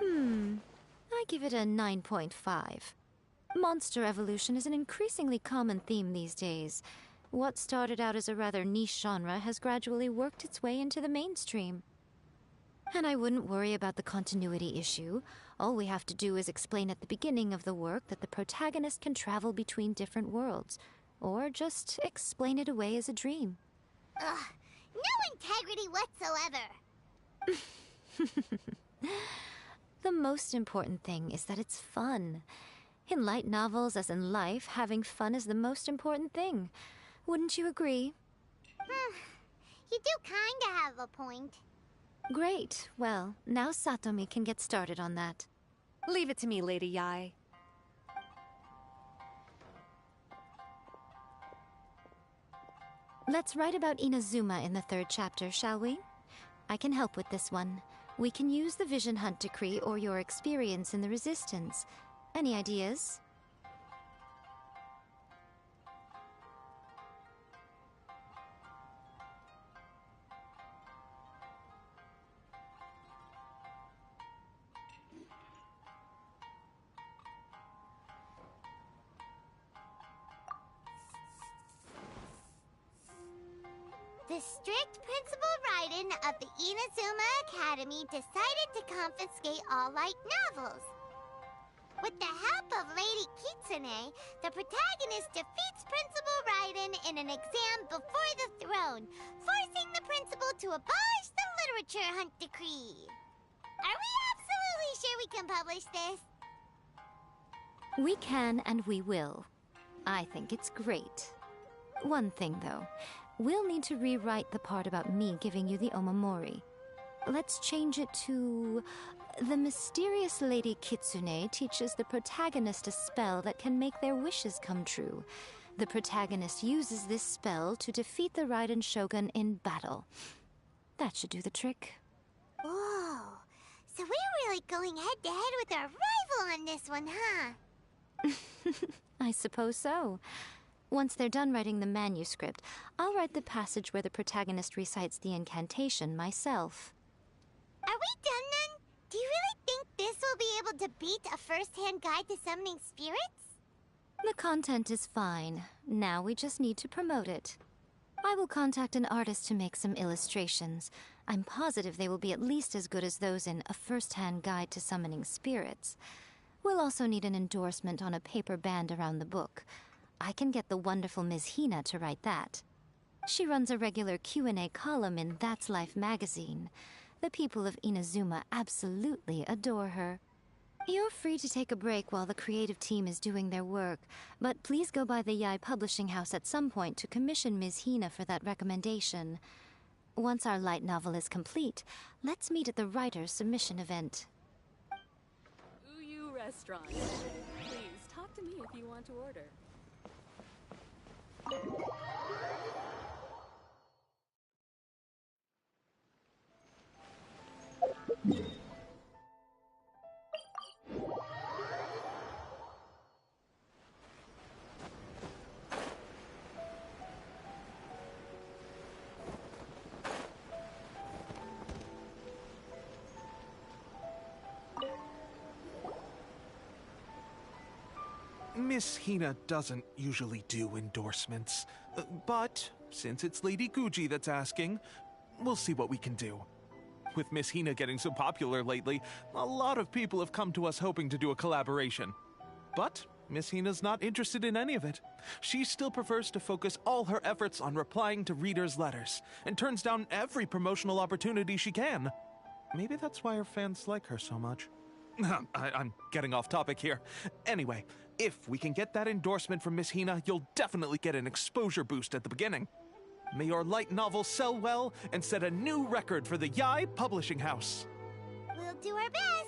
1. I give it a 9.5. Monster evolution is an increasingly common theme these days. What started out as a rather niche genre has gradually worked its way into the mainstream. And I wouldn't worry about the continuity issue. All we have to do is explain at the beginning of the work that the protagonist can travel between different worlds, or just explain it away as a dream. Ugh. No integrity whatsoever. The most important thing is that it's fun. In light novels, as in life, having fun is the most important thing. Wouldn't you agree? You do kinda have a point. Great. Well, now Satomi can get started on that. Leave it to me, Lady Yae. Let's write about Inazuma in the 3rd chapter, shall we? I can help with this one. We can use the Vision Hunt Decree or your experience in the Resistance. Any ideas? the strict Principal Raiden of the Inazuma Academy decided to confiscate all light novels. With the help of Lady Kitsune, the protagonist defeats Principal Raiden in an exam before the throne, forcing the principal to abolish the literature hunt decree. Are we absolutely sure we can publish this? We can and we will. I think it's great. One thing, though. We'll need to rewrite the part about me giving you the Omamori. Let's change it to... The mysterious Lady Kitsune teaches the protagonist a spell that can make their wishes come true. The protagonist uses this spell to defeat the Raiden Shogun in battle. That should do the trick. Whoa. So we're really going head-to-head with our rival on this one, huh? I suppose so. Once they're done writing the manuscript, I'll write the passage where the protagonist recites the incantation myself. Are we done then? Do you really think this will be able to beat a first-hand guide to summoning spirits? The content is fine. Now we just need to promote it. I will contact an artist to make some illustrations. I'm positive they will be at least as good as those in A First-Hand Guide to Summoning Spirits. We'll also need an endorsement on a paper band around the book. I can get the wonderful Ms. Hina to write that. She runs a regular Q&A column in That's Life magazine. The people of Inazuma absolutely adore her. You're free to take a break while the creative team is doing their work, but please go by the Yae Publishing House at some point to commission Ms. Hina for that recommendation. Once our light novel is complete, let's meet at the writer's submission event. Uyu Restaurant. Please, talk to me if you want to order. Miss Hina doesn't usually do endorsements, but since it's Lady Guji that's asking, we'll see what we can do. With Miss Hina getting so popular lately, a lot of people have come to us hoping to do a collaboration. But Miss Hina's not interested in any of it. She still prefers to focus all her efforts on replying to readers' letters, and turns down every promotional opportunity she can. Maybe that's why her fans like her so much. I'm getting off topic here. Anyway, if we can get that endorsement from Miss Hina, you'll definitely get an exposure boost at the beginning. May your light novel sell well and set a new record for the Yae Publishing House. We'll do our best.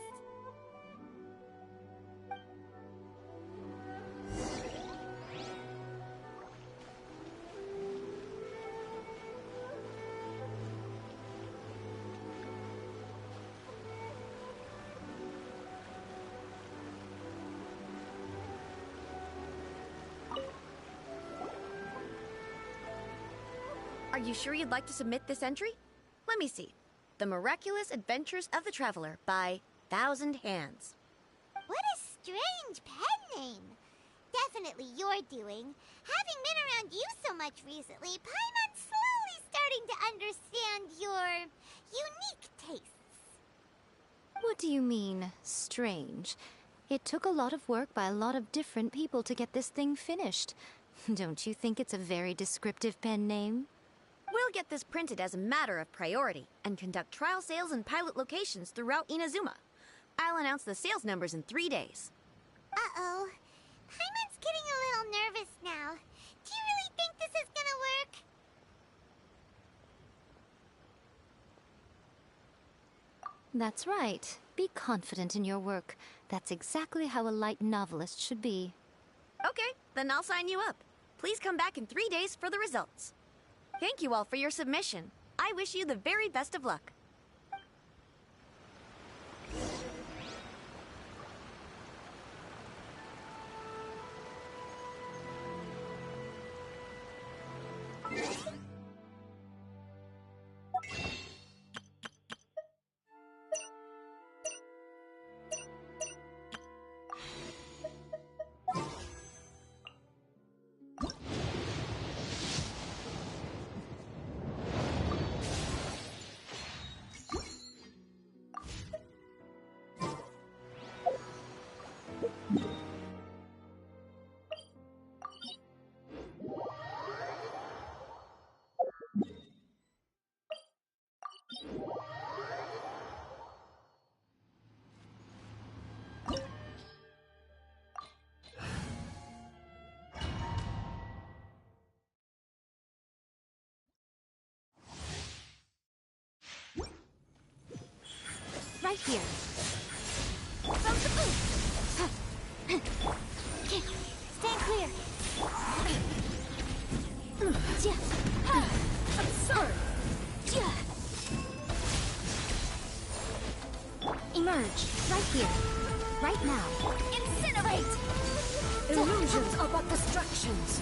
Are you sure you'd like to submit this entry? Let me see. The Miraculous Adventures of the Traveler by Thousand Hands. What a strange pen name. Definitely your doing. Having been around you so much recently, Paimon's slowly starting to understand your unique tastes. What do you mean, strange? It took a lot of work by a lot of different people to get this thing finished. Don't you think it's a very descriptive pen name? We'll get this printed as a matter of priority and conduct trial sales in pilot locations throughout Inazuma. I'll announce the sales numbers in 3 days. Uh-oh. Paimon's getting a little nervous now. Do you really think this is gonna work? That's right. Be confident in your work. That's exactly how a light novelist should be. Okay, then I'll sign you up. Please come back in 3 days for the results. Thank you all for your submission. I wish you the very best of luck. here. Stand clear. Absurd! Emerge, right here, right now. Incinerate! Illusions are but distractions.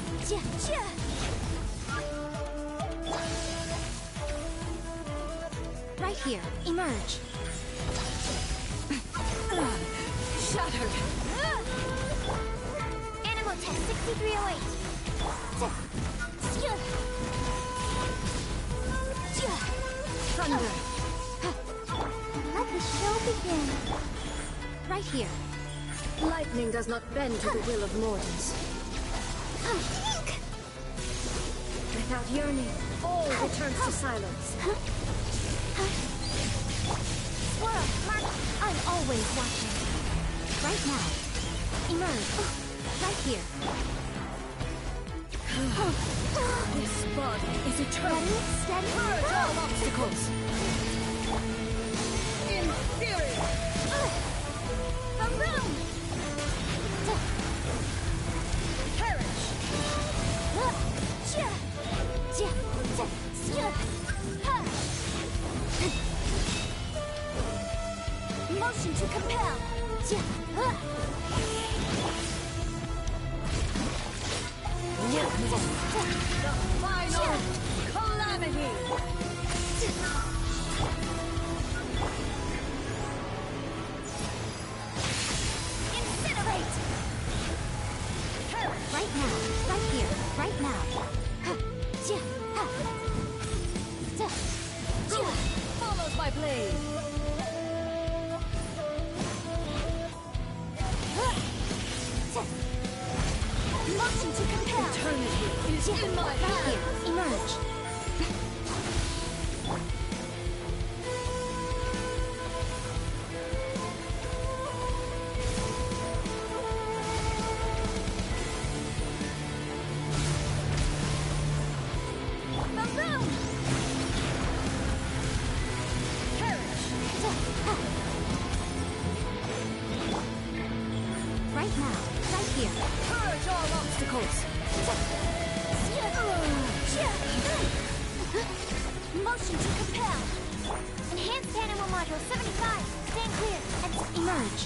Right here, emerge. Shattered! Animal test 6308. Thunder! Let the show begin. Right here. Lightning does not bend to the will of mortals. Without yearning, all returns to silence. Swirl, Mark. I'm always watching. Right now. Emerge. Right here. This body is eternal. Steady. Purge all obstacles. Inferior! Boom! Perish! Motion to compel. The final calamity! Incinerate! Right now. Right here. Right now. Follows my blade! Motion to compel. Eternity is in my Right hand! here. Emerge. Boom! Right now. Right here. Purge all obstacles! Motion to compel. Enhanced animal module 75. Stand clear and Emerge.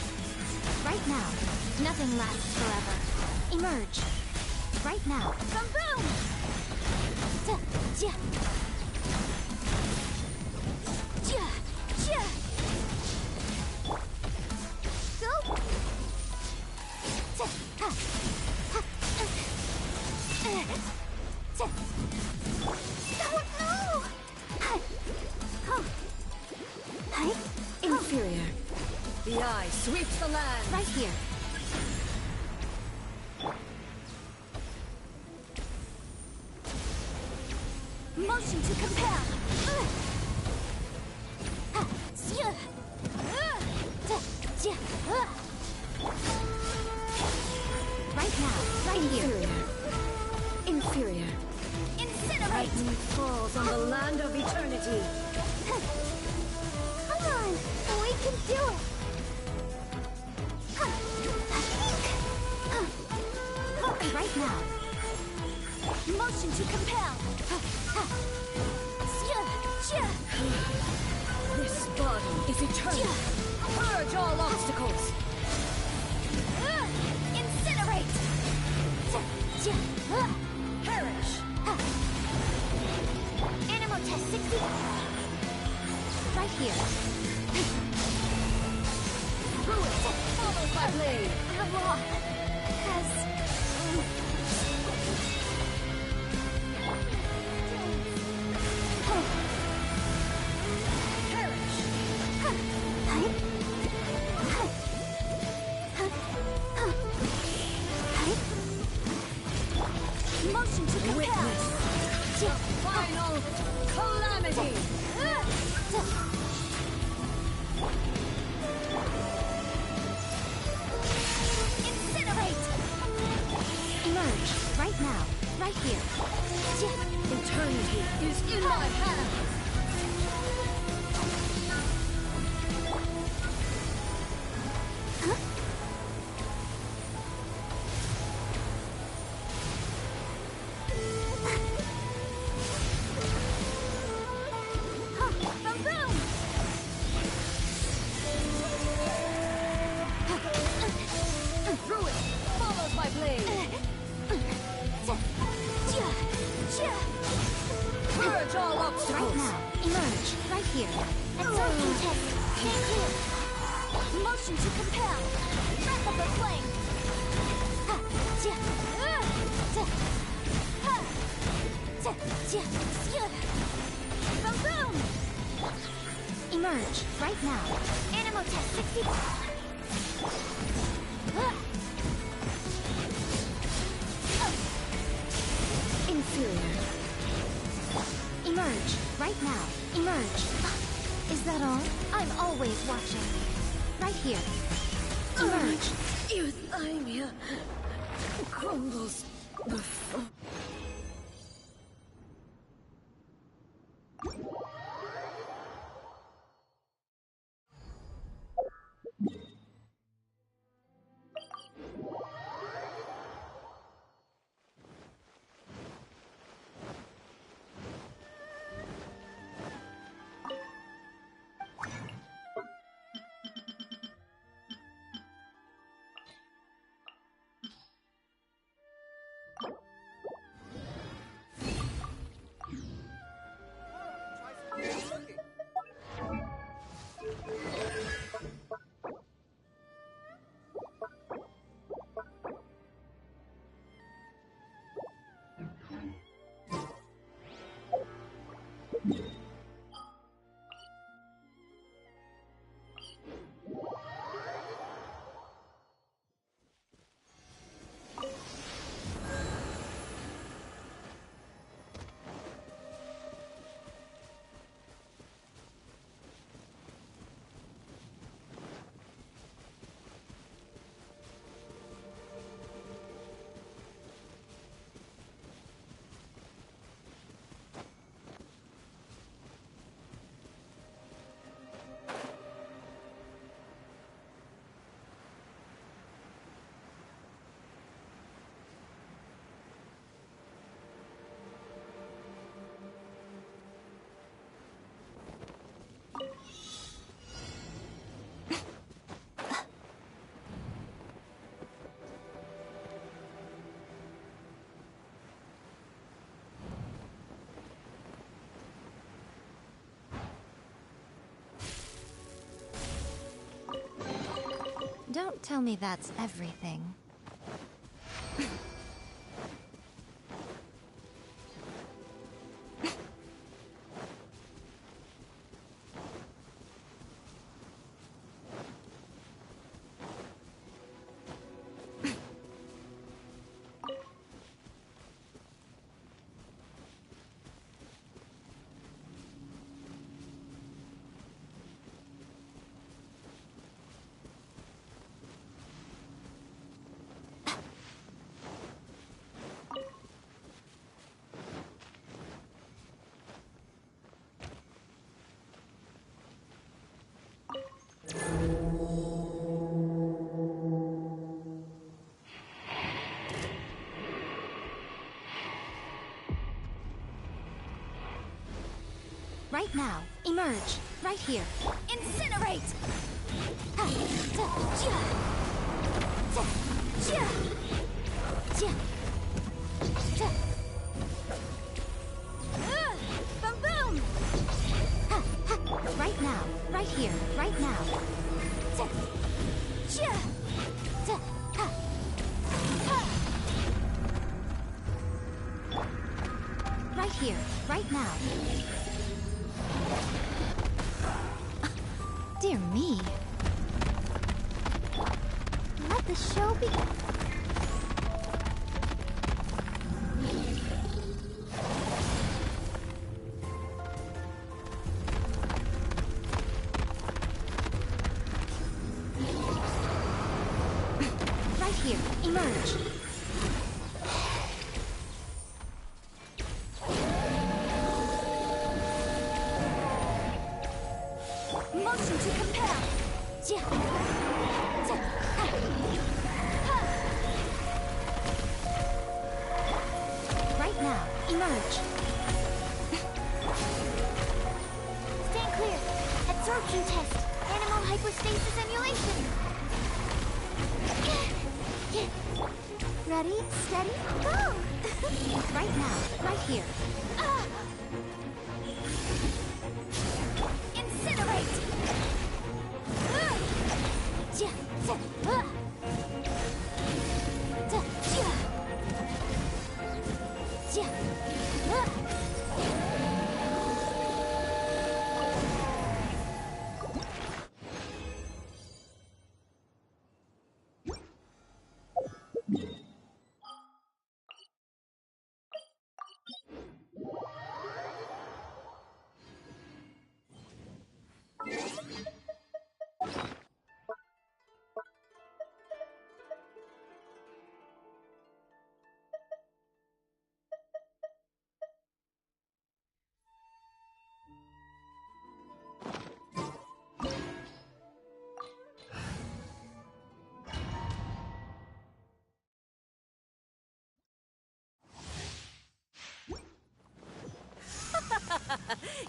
Right now. Nothing lasts forever. Emerge. Right now. boom! Go! Oh no! Inferior. The eye sweeps the land! Right here. Motion to compel. Right now. Right here. Inferior. Incinerate! Lightning falls on the land of eternity. Come on, we can do it. Right now. Motion to compel. This body is eternal. Purge all obstacles. Incinerate! Perish! Animal test 60. Right here. Ruin follows my blade. The law has... Motion to compel. Witness the final calamity. Incinerate! Emerge. Right now. Right here. Eternity is in my hands. Emerge, right here. Absorption test. Stay clear. Motion to compel. Breath of the flame. Ha, ja, ja, ha, ja, ja, ja. Boom, boom. Emerge, right now. Animo test 60. Inferior. Emerge, right now. Emerge. Is that all? I'm always watching. Right here. Emerge. Euthymia crumbles before. Don't tell me that's everything. Right now, emerge. Right here. Incinerate! Ha, ta, ja. Ta, ja. Ja. Ta. Boom, boom! Ha, ha. Right now. Right here. Right now. Ta, ja. Ta, ha. Ha. Right here. Right now. Dear me. Let the show begin. Right here. Emerge. Motion to compel. Ja. Ja. Ha. Ha. Right now, emerge. Stand clear. Absorption test. Animal hypostasis emulation. Ready, steady, go! Right now, right here.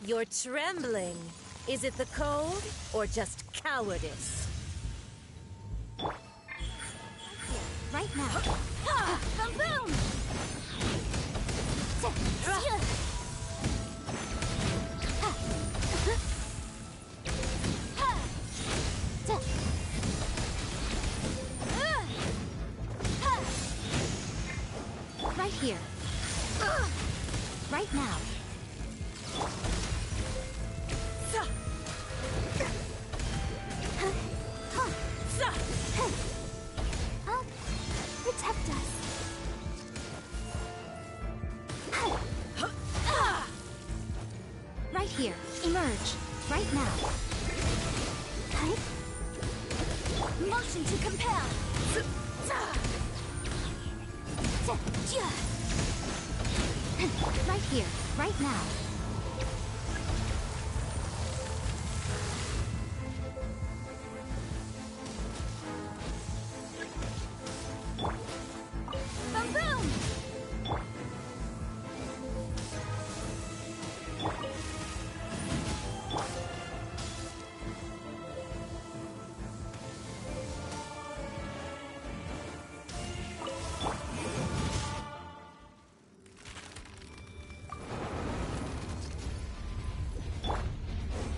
You're trembling. Is it the cold or just cowardice? Right now. Boom! Right here. Right now. Help! Protect us! Right here. Emerge. Right now. Motion to compel! Right here. Right now. Boom boom!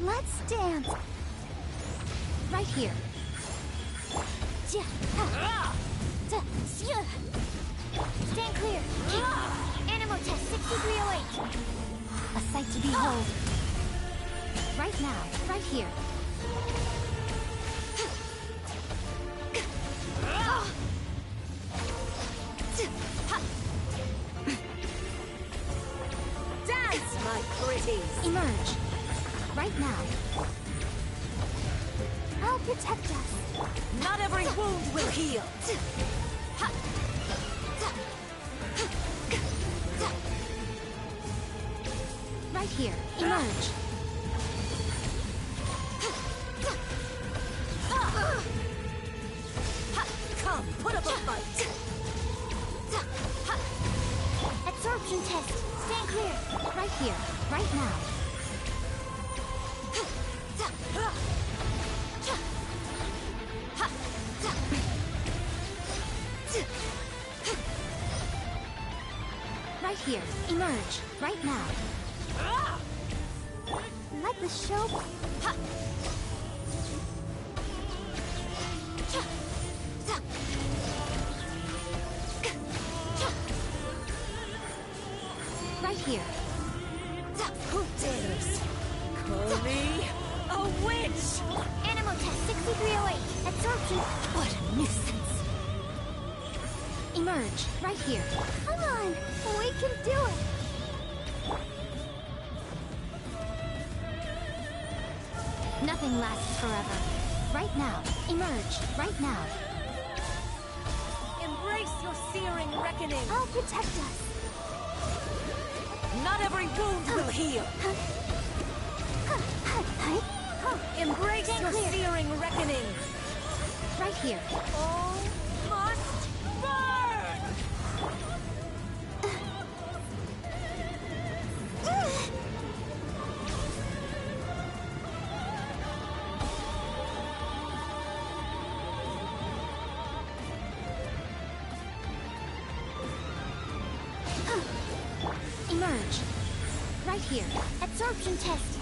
Let's dance! Right here. Stand clear! Animal test 6308! A sight to behold. Right now. Right here. Dance, my pretties! Emerge. Right now. I'll protect us. Not every wound will heal. Right here. Emerge. Come, put up a fight. Absorption test. Stand clear. Right here. Right now. Right here. Emerge. Right now. Let the show... Right here. Who dares call me a witch? Animal test 6308. Absorption... What a nuisance. Emerge. Right here. Come on! We can do it! Nothing lasts forever. Right now. Emerge. Right now. Embrace your searing reckoning. I'll protect us. Not every wound will heal. Embrace your searing reckoning. Right here. All must burn! Emerge. Right here. Absorption test.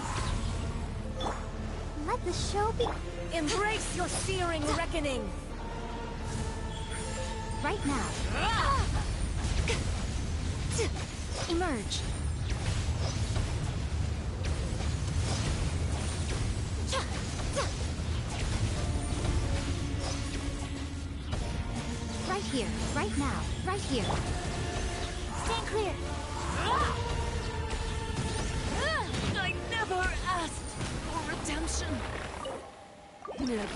Let the show be... Embrace your searing reckoning. Right now. Emerge. Right here. Right now. Right here. Stand clear. I never asked for redemption. Never.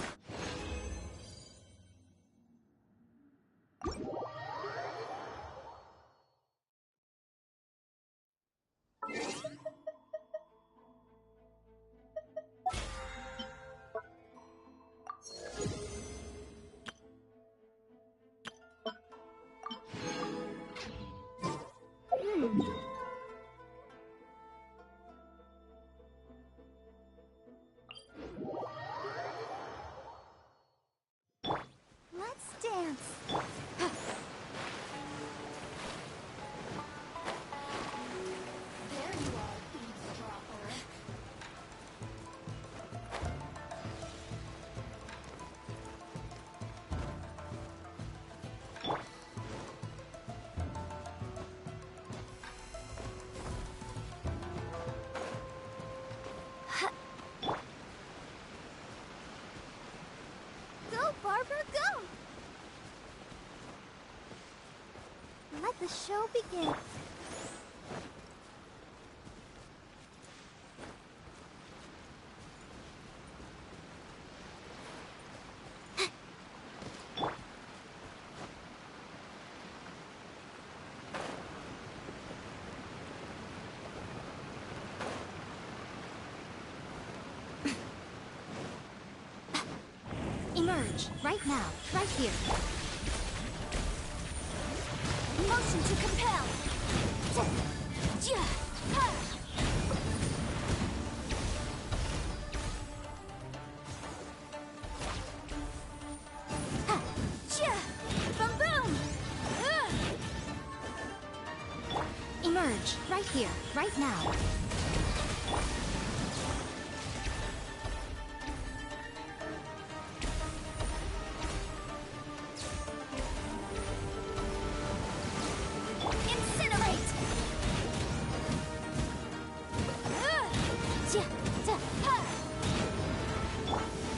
the show begins. Emerge, right now, right here. Motion to compel. Boom boom. Emerge, right here, right now. Incinerate.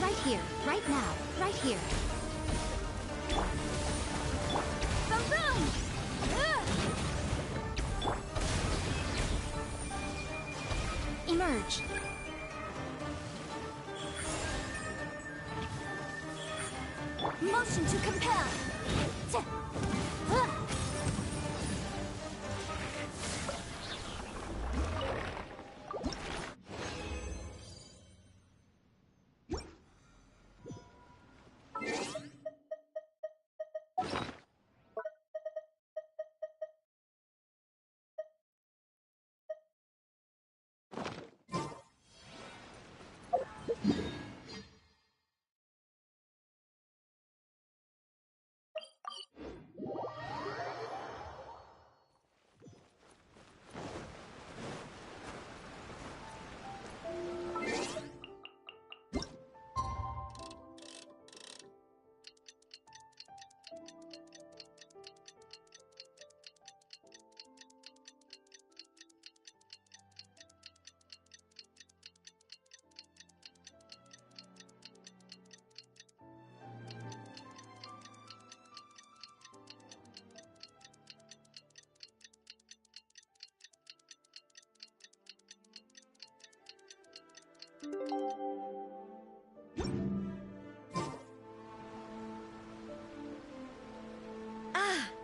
Right here, right now, right here. Boom boom. Emerge. Motion to compel.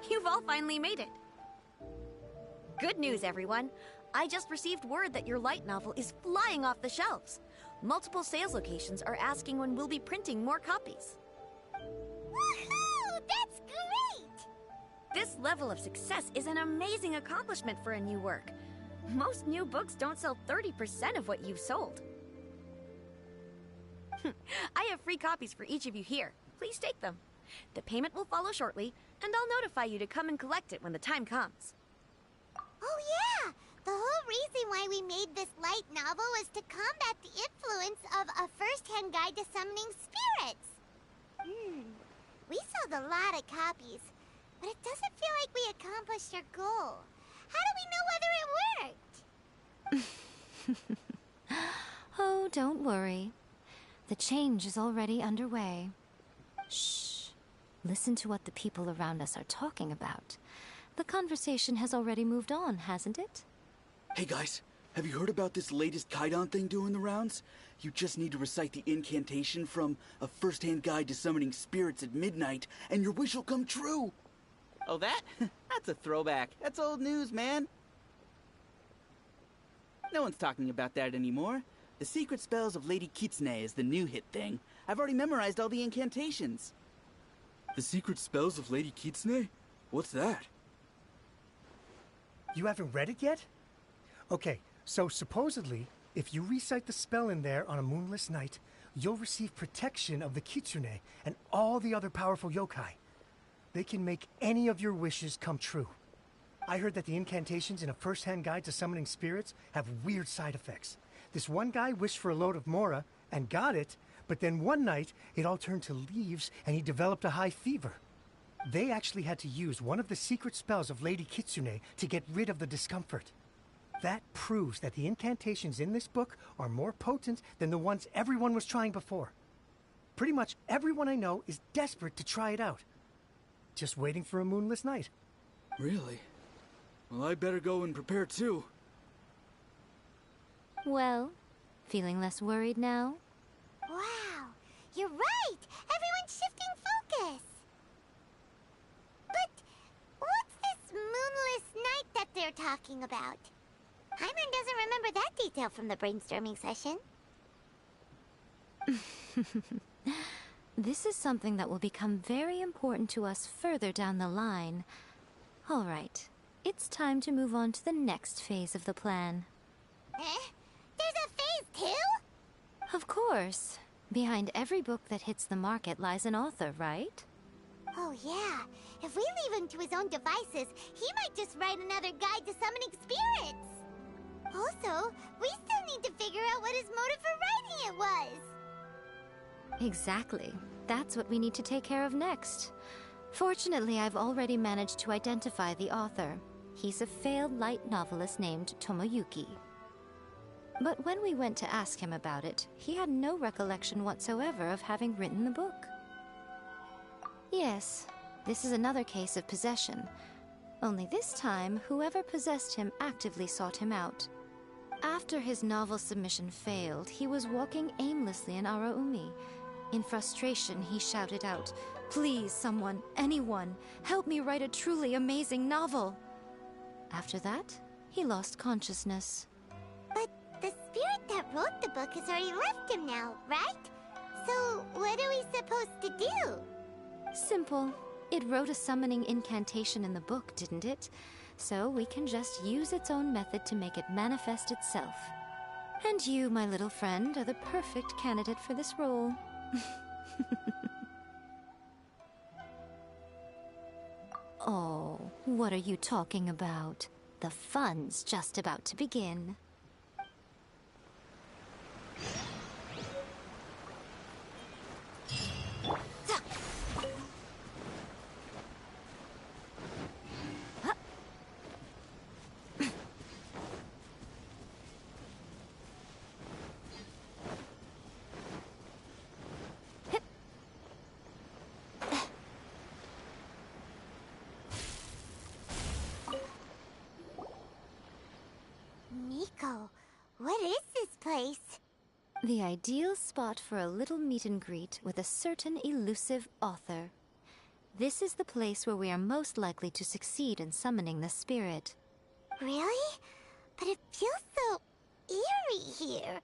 You've all finally made it. Good news, everyone. I just received word that your light novel is flying off the shelves. Multiple sales locations are asking when we'll be printing more copies. Woohoo! That's great! This level of success is an amazing accomplishment for a new work. Most new books don't sell 30% of what you've sold. I have free copies for each of you here. Please take them. The payment will follow shortly, and I'll notify you to come and collect it when the time comes. Oh yeah! The whole reason why we made this light novel was to combat the influence of a first-hand guide to summoning spirits. We sold a lot of copies, but it doesn't feel like we accomplished our goal. How do we know whether it worked? Oh, don't worry. The change is already underway. Shh. Listen to what the people around us are talking about. The conversation has already moved on, hasn't it? Hey guys, have you heard about this latest Kaidan thing doing the rounds? You just need to recite the incantation from A First-Hand Guide to Summoning Spirits at midnight, and your wish will come true! Oh, that? That's a throwback. That's old news, man. No one's talking about that anymore. The Secret Spells of Lady Kitsune is the new hit thing. I've already memorized all the incantations. The Secret Spells of Lady Kitsune? What's that? You haven't read it yet? Okay, so supposedly, if you recite the spell in there on a moonless night, you'll receive protection of the Kitsune and all the other powerful yokai. They can make any of your wishes come true. I heard that the incantations in A First-Hand Guide to Summoning Spirits have weird side effects. This one guy wished for a load of Mora and got it, but then one night it all turned to leaves and he developed a high fever. They actually had to use one of the secret spells of Lady Kitsune to get rid of the discomfort. That proves that the incantations in this book are more potent than the ones everyone was trying before. Pretty much everyone I know is desperate to try it out. Just waiting for a moonless night. Really? Well, I better go and prepare too. Well, feeling less worried now? Wow, you're right! Everyone's shifting focus! But what's this moonless night that they're talking about? Paimon doesn't remember that detail from the brainstorming session. This is something that will become very important to us further down the line. All right, it's time to move on to the next phase of the plan. Eh? There's a phase 2? Of course. Behind every book that hits the market lies an author, right? Oh yeah, if we leave him to his own devices, he might just write another guide to summoning spirits! Also, we still need to figure out what his motive for writing it was! Exactly. That's what we need to take care of next. Fortunately, I've already managed to identify the author. He's a failed light novelist named Tomoyuki. But when we went to ask him about it, he had no recollection whatsoever of having written the book. Yes, this is another case of possession. Only this time, whoever possessed him actively sought him out. After his novel submission failed, he was walking aimlessly in Araumi. In frustration, he shouted out, "Please, someone, anyone, help me write a truly amazing novel!" After that, he lost consciousness. But the spirit that wrote the book has already left him now, right? So what are we supposed to do? Simple. It wrote a summoning incantation in the book, didn't it? So we can just use its own method to make it manifest itself. And you, my little friend, are the perfect candidate for this role. Oh, what are you talking about? The fun's just about to begin. Miko, what is this place? The ideal spot for a little meet and greet with a certain elusive author. This is the place where we are most likely to succeed in summoning the spirit. Really? But it feels so eerie here.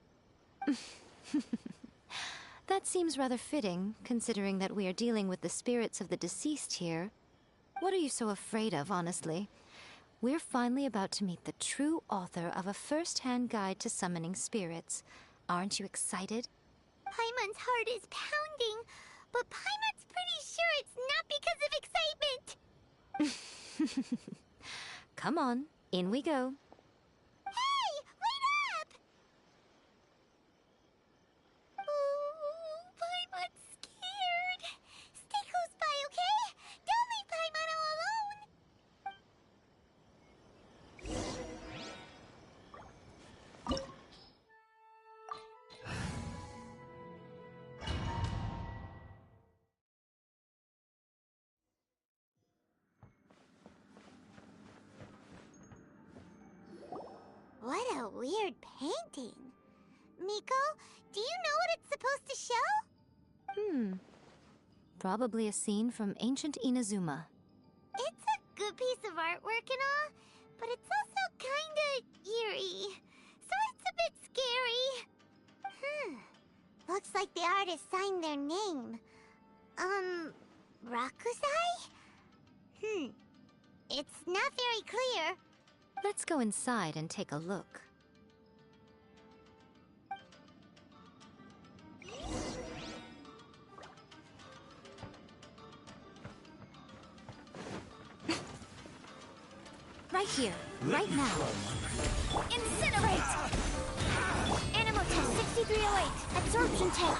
That seems rather fitting, considering that we are dealing with the spirits of the deceased here. What are you so afraid of, honestly? We're finally about to meet the true author of a first-hand guide to summoning spirits. Aren't you excited? Paimon's heart is pounding, but Paimon's pretty sure it's not because of excitement. Come on, in we go. Hey, wait up! Ooh, Paimon's scared. Stay close by, okay? Don't leave Paimon all alone. What a weird painting. Miko, do you know what it's supposed to show? Probably a scene from ancient Inazuma. It's a good piece of artwork and all, but it's also kinda eerie. So it's a bit scary. Looks like the artist signed their name. Rakusai? It's not very clear. Let's go inside and take a look. Right here, right now. Incinerate! Animal test 6308. Absorption tank.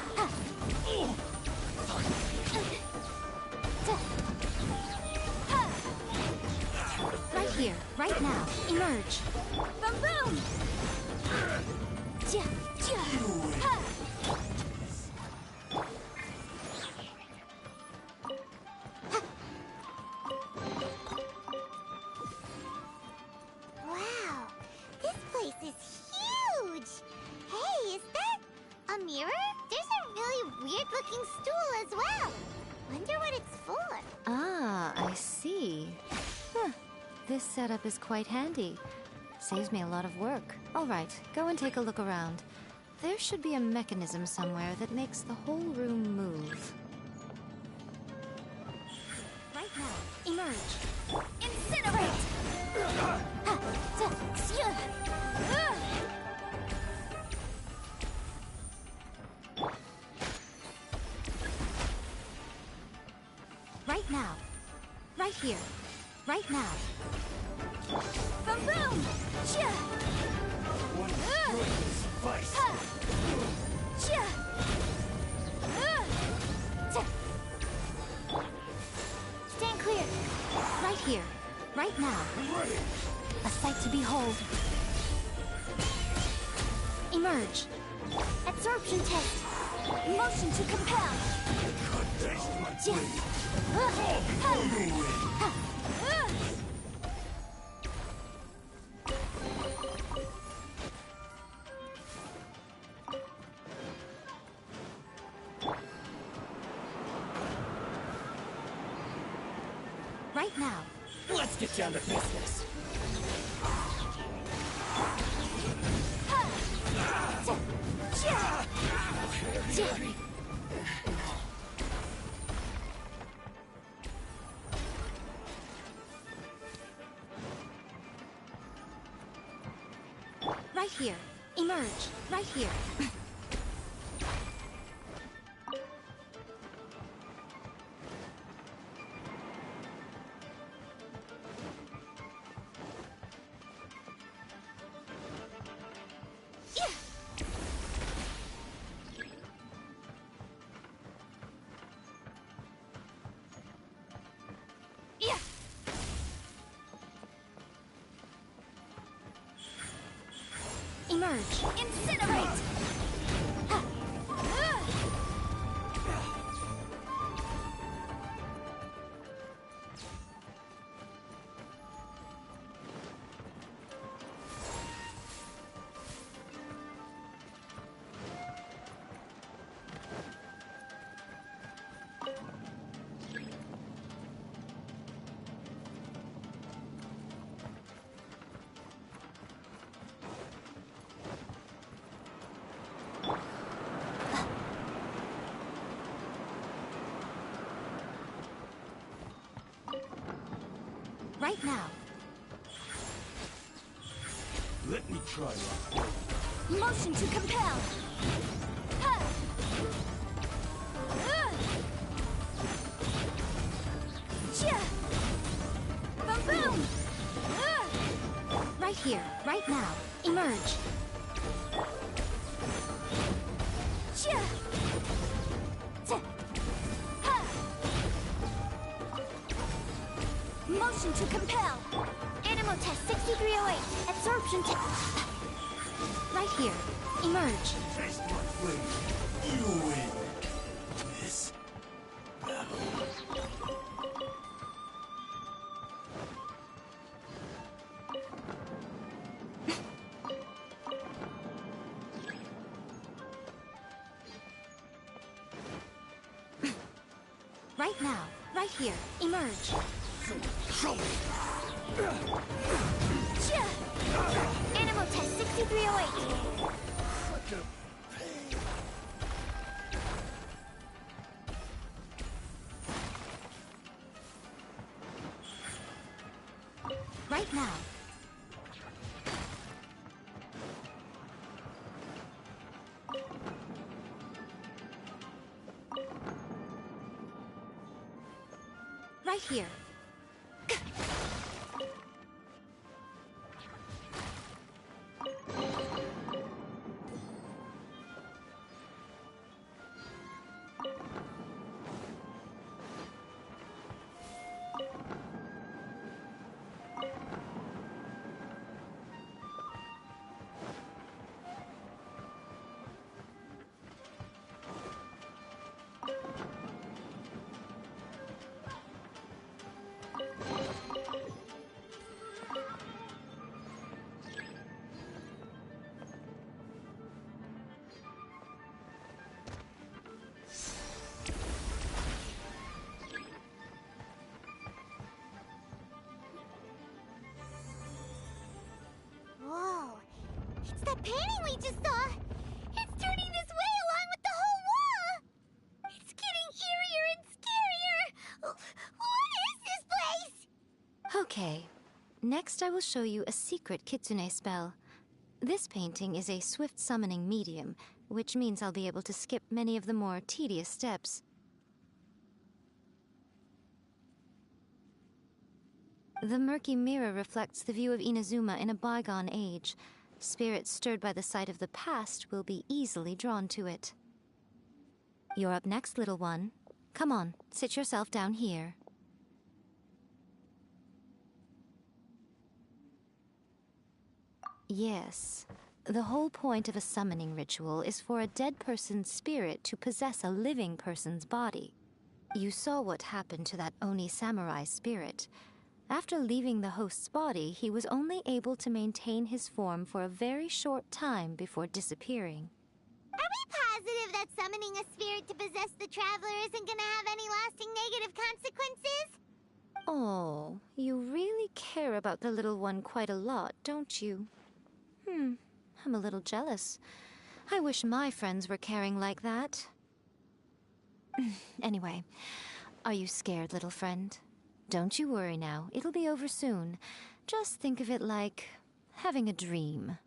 Right here, right now. Emerge. Boom boom! This setup is quite handy. Saves me a lot of work. All right, go and take a look around. There should be a mechanism somewhere that makes the whole room move. Right now, emerge. Incinerate! Right now. Right here. Right now. Boom boom! Chia! Chia! Stand clear. Right here. Right now. A sight to behold. Emerge. Absorption test. Motion to compel! Right now. Let's get down to business. Right here. Emerge. Right here. Emerge. Incinerate! Right now. Let me try that. Motion to compel! Chia! Boom boom! Right here. Right now. Emerge. Chia! Motion to compel! Animal test 6308. Absorption test. Right here. Emerge. Taste my flavor. You win. This battle. Right now. Right here. Emerge. Chia! Animal test 6308. Such a pain. Right now. Right here. It's that painting we just saw! It's turning this way along with the whole wall! It's getting eerier and scarier! What is this place? Okay. Next I will show you a secret Kitsune spell. This painting is a swift summoning medium, which means I'll be able to skip many of the more tedious steps. The murky mirror reflects the view of Inazuma in a bygone age. Spirits stirred by the sight of the past will be easily drawn to it. You're up next, little one. Come on, sit yourself down here. Yes. The whole point of a summoning ritual is for a dead person's spirit to possess a living person's body. You saw what happened to that Oni samurai spirit. After leaving the host's body, he was only able to maintain his form for a very short time before disappearing. Are we positive that summoning a spirit to possess the traveler isn't gonna have any lasting negative consequences? Oh, you really care about the little one quite a lot, don't you? I'm a little jealous. I wish my friends were caring like that. Anyway, are you scared, little friend? Don't you worry now, it'll be over soon. Just think of it like having a dream.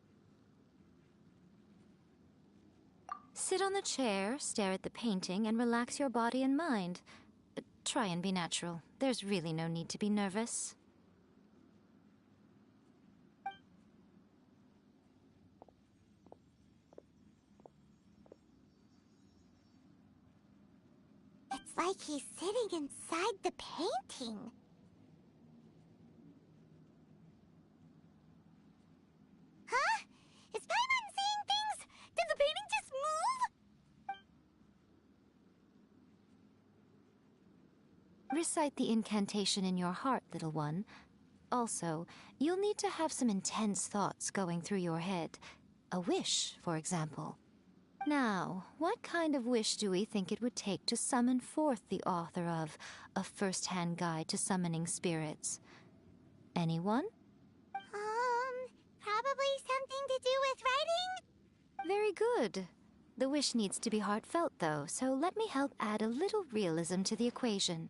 Sit on the chair, stare at the painting, and relax your body and mind. Try and be natural. There's really no need to be nervous. It's like he's sitting inside the painting. Huh? Is Paimon seeing things? Did the painting just move? Recite the incantation in your heart, little one. Also, you'll need to have some intense thoughts going through your head. A wish, for example. Now, what kind of wish do we think it would take to summon forth the author of A First-Hand Guide to Summoning Spirits? Anyone? Probably something to do with writing? Very good. The wish needs to be heartfelt, though, so let me help add a little realism to the equation.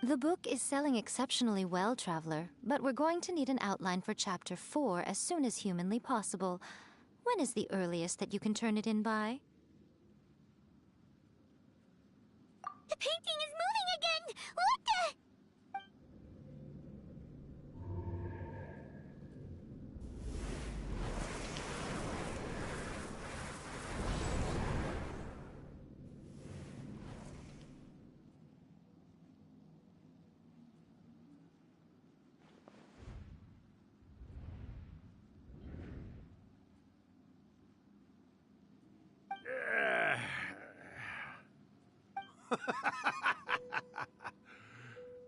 The book is selling exceptionally well, Traveler, but we're going to need an outline for Chapter 4 as soon as humanly possible. When is the earliest that you can turn it in by? The painting is moving again! What the...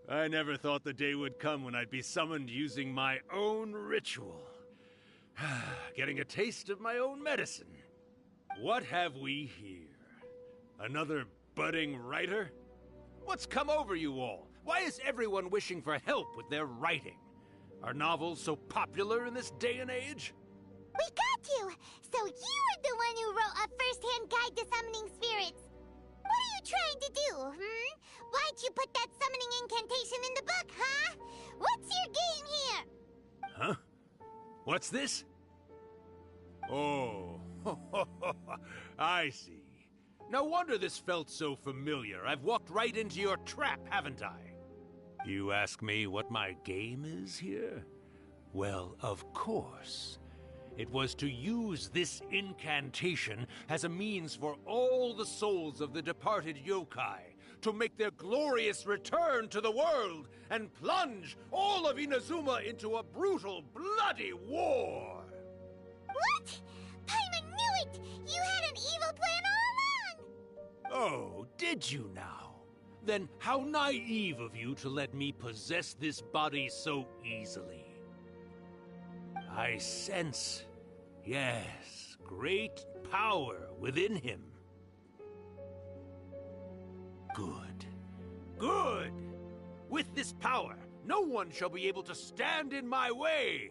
I never thought the day would come when I'd be summoned using my own ritual. Getting a taste of my own medicine. What have we here? Another budding writer? What's come over you all? Why is everyone wishing for help with their writing? Are novels so popular in this day and age? We got you! So you were the one who wrote A First-Hand Guide to Summoning Spirits. What are you trying to do, Why'd you put that summoning incantation in the book, huh? What's your game here? Huh? What's this? Oh, I see. No wonder this felt so familiar. I've walked right into your trap, haven't I? You ask me what my game is here? Well, of course. It was to use this incantation as a means for all the souls of the departed yokai to make their glorious return to the world and plunge all of Inazuma into a brutal, bloody war! What? Paimon knew it! You had an evil plan all along! Oh, did you now? Then how naive of you to let me possess this body so easily. I sense, yes, great power within him. Good. Good! With this power, no one shall be able to stand in my way!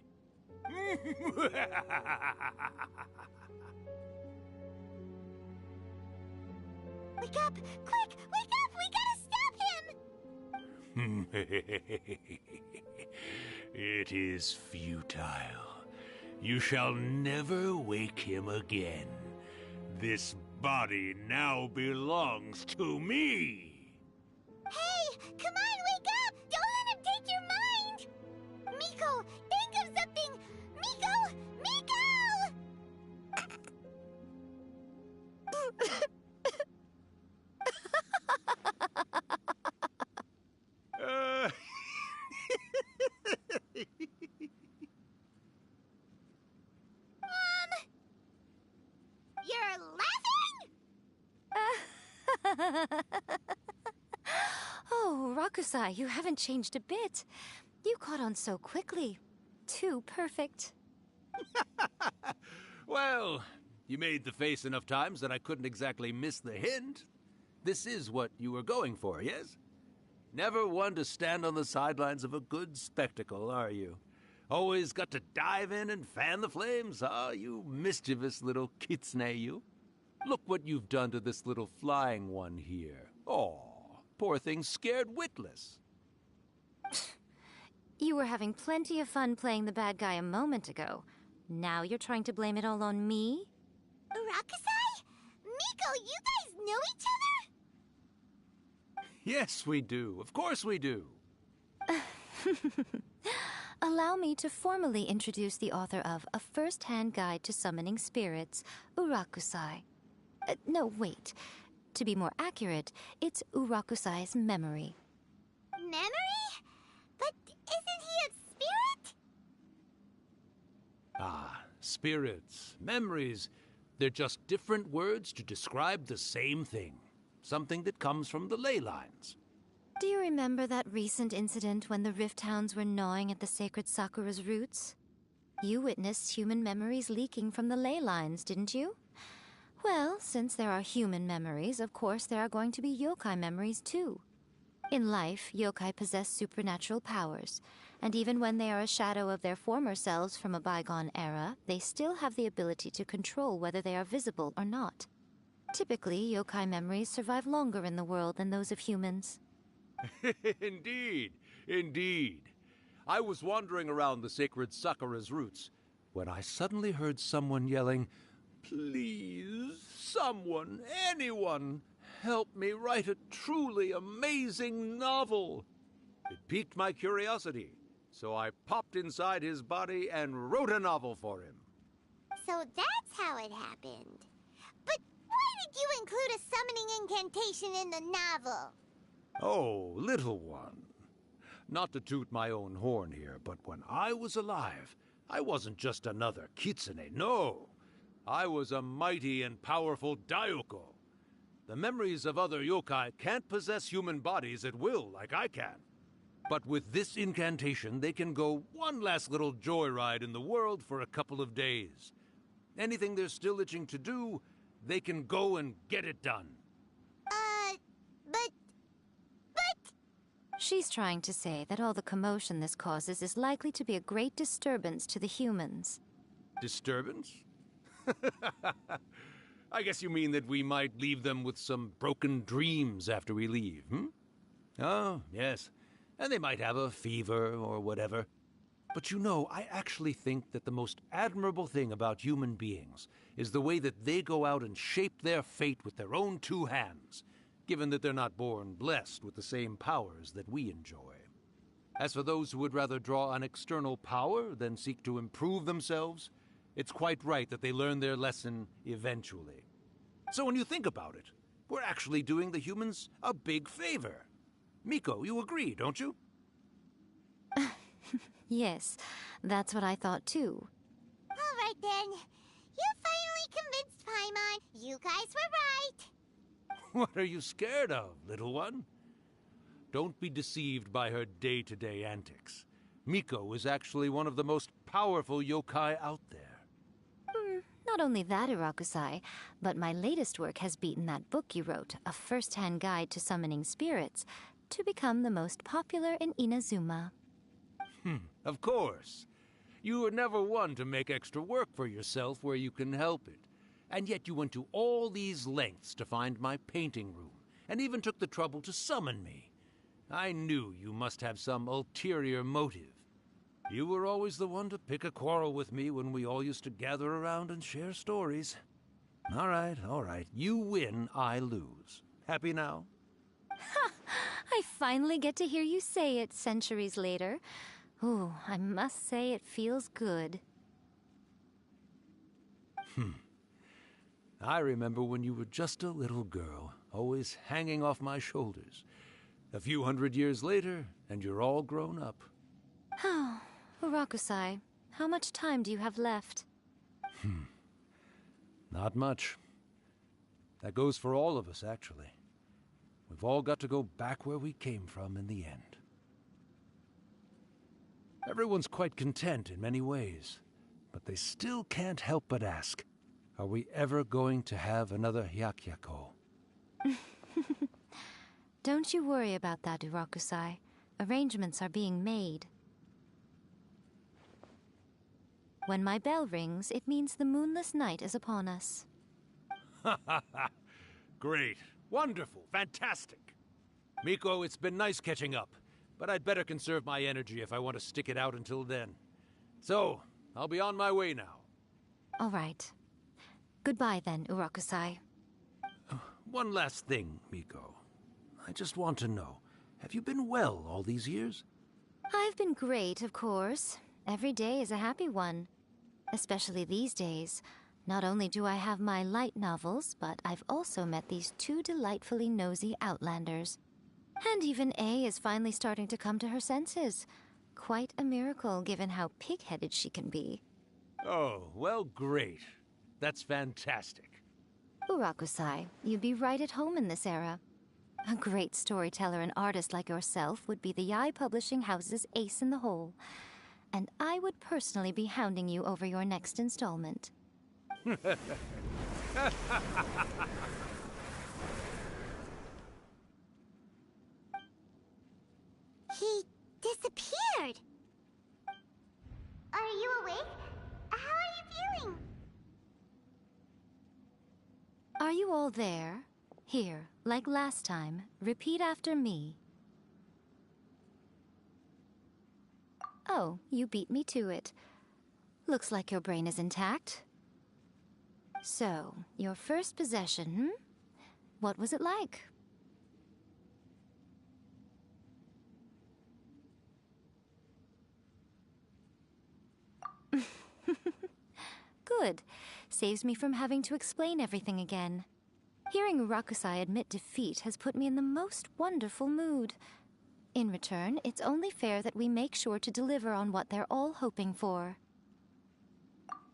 Wake up! Quick! Wake up! We gotta stop him! It is futile. You shall never wake him again. This body now belongs to me. Hey! Come on, wake up! Don't let him take your mind! Miko, think of something! Miko! Miko! You're laughing? Oh, Rakusai, you haven't changed a bit. You caught on so quickly. Too perfect. Well, you made the face enough times that I couldn't exactly miss the hint. This is what you were going for, yes? Never one to stand on the sidelines of a good spectacle, are you? Always got to dive in and fan the flames, huh? You mischievous little kitsune, you. Look what you've done to this little flying one here. Oh, poor thing scared witless. You were having plenty of fun playing the bad guy a moment ago. Now you're trying to blame it all on me? Rakusai? Miko, you guys know each other? Yes, we do. Of course we do. Allow me to formally introduce the author of A First-Hand Guide to Summoning Spirits, Urakusai. No, wait. To be more accurate, it's Urakusai's memory. Memory? But isn't he a spirit? Ah, spirits, memories. They're just different words to describe the same thing. Something that comes from the ley lines. Do you remember that recent incident when the Rift Hounds were gnawing at the sacred Sakura's roots? You witnessed human memories leaking from the ley lines, didn't you? Well, since there are human memories, of course there are going to be yokai memories too. In life, yokai possess supernatural powers, and even when they are a shadow of their former selves from a bygone era, they still have the ability to control whether they are visible or not. Typically, yokai memories survive longer in the world than those of humans. Indeed, indeed. I was wandering around the sacred Sakura's roots when I suddenly heard someone yelling, "Please, someone, anyone, help me write a truly amazing novel." It piqued my curiosity, so I popped inside his body and wrote a novel for him. So that's how it happened. But why did you include a summoning incantation in the novel? Oh, little one. Not to toot my own horn here, but when I was alive, I wasn't just another kitsune, no. I was a mighty and powerful Daioko. The memories of other yokai can't possess human bodies at will like I can. But with this incantation, they can go one last little joyride in the world for a couple of days. Anything they're still itching to do, they can go and get it done. But... She's trying to say that all the commotion this causes is likely to be a great disturbance to the humans. Disturbance? I guess you mean that we might leave them with some broken dreams after we leave, hmm? Oh, yes. And they might have a fever or whatever. But you know, I actually think that the most admirable thing about human beings is the way that they go out and shape their fate with their own two hands, given that they're not born blessed with the same powers that we enjoy. As for those who would rather draw on external power than seek to improve themselves, it's quite right that they learn their lesson eventually. So when you think about it, we're actually doing the humans a big favor. Miko, you agree, don't you? Yes, that's what I thought too. All right then. You finally convinced Paimon. You guys were right. What are you scared of, little one? Don't be deceived by her day-to-day antics. Miko is actually one of the most powerful yokai out there. Not only that, Urakusai, but my latest work has beaten that book you wrote, A First-Hand Guide to Summoning Spirits, to become the most popular in Inazuma. Of course. You were never one to make extra work for yourself where you can help it. And yet you went to all these lengths to find my painting room, and even took the trouble to summon me. I knew you must have some ulterior motive. You were always the one to pick a quarrel with me when we all used to gather around and share stories. All right, all right. You win, I lose. Happy now? I finally get to hear you say it centuries later. Ooh, I must say it feels good. I remember when you were just a little girl, always hanging off my shoulders. A few hundred years later, and you're all grown up. Oh, Urakusai, how much time do you have left? Not much. That goes for all of us, actually. We've all got to go back where we came from in the end. Everyone's quite content in many ways, but they still can't help but ask, are we ever going to have another Hyakyako? Don't you worry about that, Urakusai. Arrangements are being made. When my bell rings, it means the moonless night is upon us. Great. Wonderful. Fantastic. Miko, it's been nice catching up, but I'd better conserve my energy if I want to stick it out until then. So, I'll be on my way now. All right. Goodbye then, Urakusai. One last thing, Miko. I just want to know, have you been well all these years? I've been great, of course. Every day is a happy one. Especially these days. Not only do I have my light novels, but I've also met these two delightfully nosy outlanders. And even A is finally starting to come to her senses. Quite a miracle, given how pig-headed she can be. Oh, well, great. That's fantastic. Urakusai, you'd be right at home in this era. A great storyteller and artist like yourself would be the Yae Publishing House's ace in the hole. And I would personally be hounding you over your next installment. He disappeared. Are you awake? How are you feeling? Are you all there? Here, like last time, repeat after me. Oh, you beat me to it. Looks like your brain is intact. So, your first possession, What was it like? Good. Saves me from having to explain everything again. Hearing Urakusai admit defeat has put me in the most wonderful mood. In return, it's only fair that we make sure to deliver on what they're all hoping for.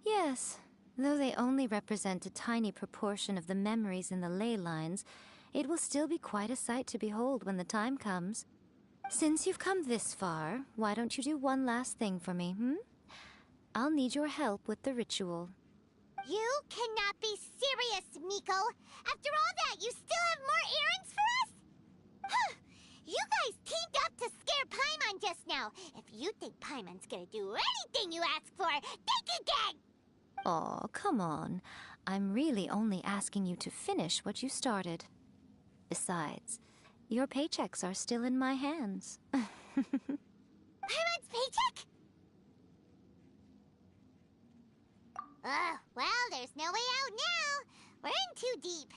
Yes, though they only represent a tiny proportion of the memories in the ley lines, it will still be quite a sight to behold when the time comes. Since you've come this far, why don't you do one last thing for me, I'll need your help with the ritual. You cannot be serious, Miko! After all that, you still have more errands for us? You guys teamed up to scare Paimon just now. If you think Paimon's gonna do anything you ask for, think again! Aw, come on. I'm really only asking you to finish what you started. Besides, your paychecks are still in my hands. Paimon's paycheck? Well, there's no way out now. We're in too deep.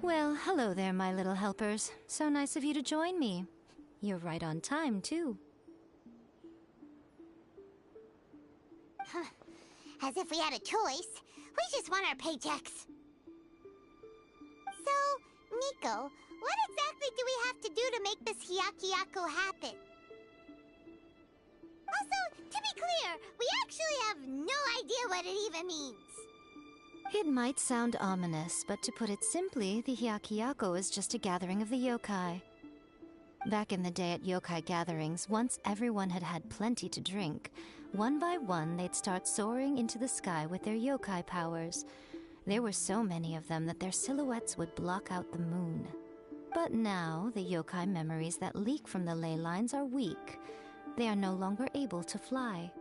Well, hello there, my little helpers. So nice of you to join me. You're right on time, too. As if we had a choice. We just want our paychecks. So, Nico, what exactly do we have to do to make this Hyakuyaku happen? Also, to be clear, we actually have no idea what it even means. It might sound ominous, but to put it simply, the Hyakuyaku is just a gathering of the yokai. Back in the day at yokai gatherings, once everyone had had plenty to drink, one by one they'd start soaring into the sky with their yokai powers. There were so many of them that their silhouettes would block out the moon. But now, the yokai memories that leak from the ley lines are weak. They are no longer able to fly.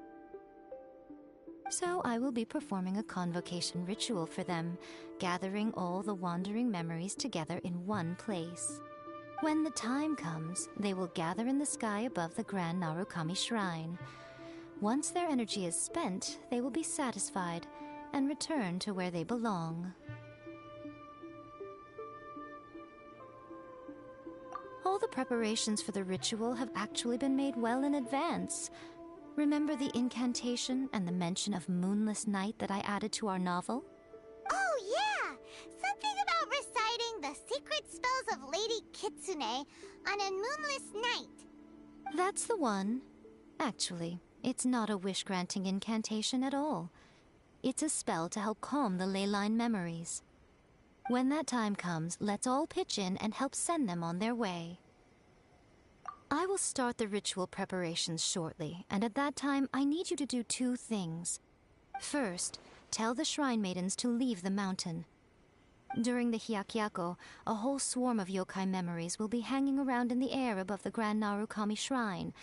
So I will be performing a convocation ritual for them, gathering all the wandering memories together in one place. When the time comes, they will gather in the sky above the Grand Narukami Shrine. Once their energy is spent, they will be satisfied and return to where they belong. All the preparations for the ritual have actually been made well in advance. Remember the incantation and the mention of moonless night that I added to our novel? Oh, yeah! Something about reciting the secret spells of Lady Kitsune on a moonless night. That's the one. Actually, it's not a wish-granting incantation at all. It's a spell to help calm the ley line memories. When that time comes, let's all pitch in and help send them on their way. I will start the ritual preparations shortly, and at that time, I need you to do two things. First, tell the Shrine Maidens to leave the mountain. During the Hyakuyaku, a whole swarm of yokai memories will be hanging around in the air above the Grand Narukami Shrine.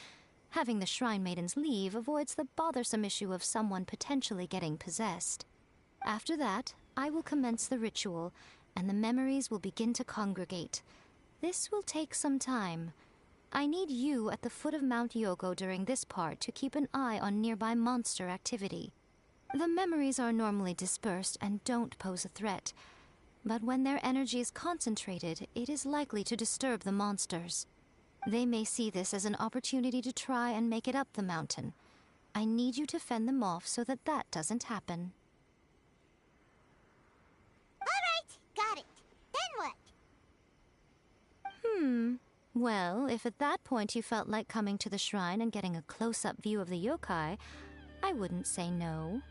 Having the Shrine Maidens leave avoids the bothersome issue of someone potentially getting possessed. After that, I will commence the ritual, and the memories will begin to congregate. This will take some time. I need you at the foot of Mount Yogo during this part to keep an eye on nearby monster activity. The memories are normally dispersed and don't pose a threat, but when their energy is concentrated, it is likely to disturb the monsters. They may see this as an opportunity to try and make it up the mountain. I need you to fend them off so that that doesn't happen. Alright, got it. Then what? Well, if at that point you felt like coming to the shrine and getting a close-up view of the yokai, I wouldn't say no.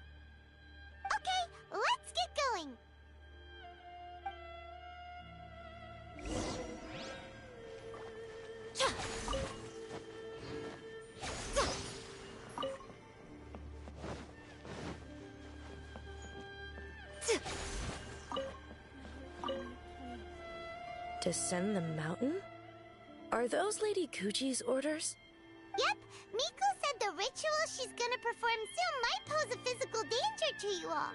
Okay, let's get going. Descend the mountain? Are those Lady Kuji's orders? Yep, Miku said the ritual she's gonna perform soon might pose a physical danger to you all.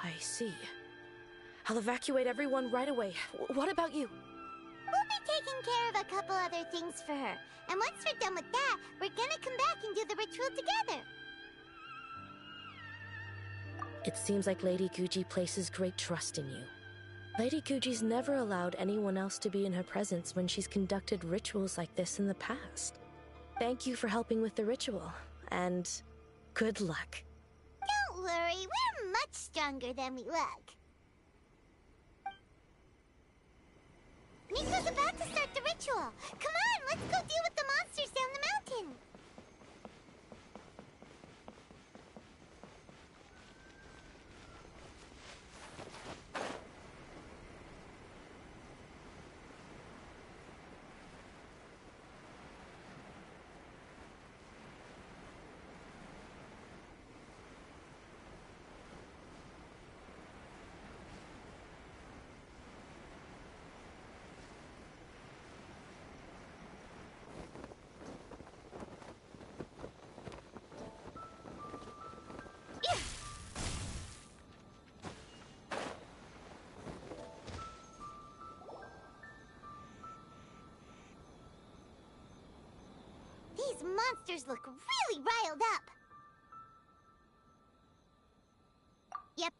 I see. I'll evacuate everyone right away. What about you? We'll be taking care of a couple other things for her. And once we're done with that, we're gonna come back and do the ritual together. It seems like Lady Kuji places great trust in you. Lady Kuji's never allowed anyone else to be in her presence when she's conducted rituals like this in the past. Thank you for helping with the ritual, and good luck. Don't worry, we're much stronger than we look. Miko's about to start the ritual. Come on, let's go deal with the monsters down the mountain. These monsters look really riled up. Yep.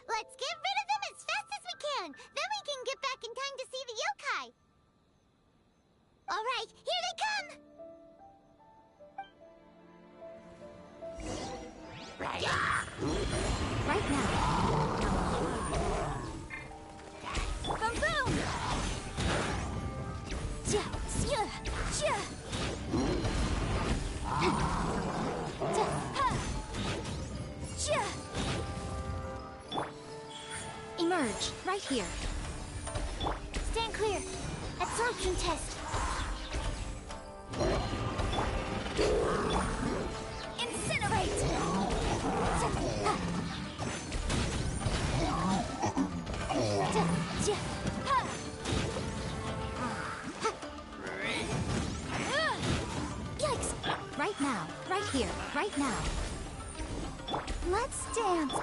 Let's get rid of them as fast as we can. Then we can get back in time to see the yokai. All right, here they come. Right now. Boom boom! Ja, ja, ja. Ja, ha. Ja. Emerge, right here. Stand clear. Absorption test. Incinerate! Yikes! Right now, right here, right now. Let's dance.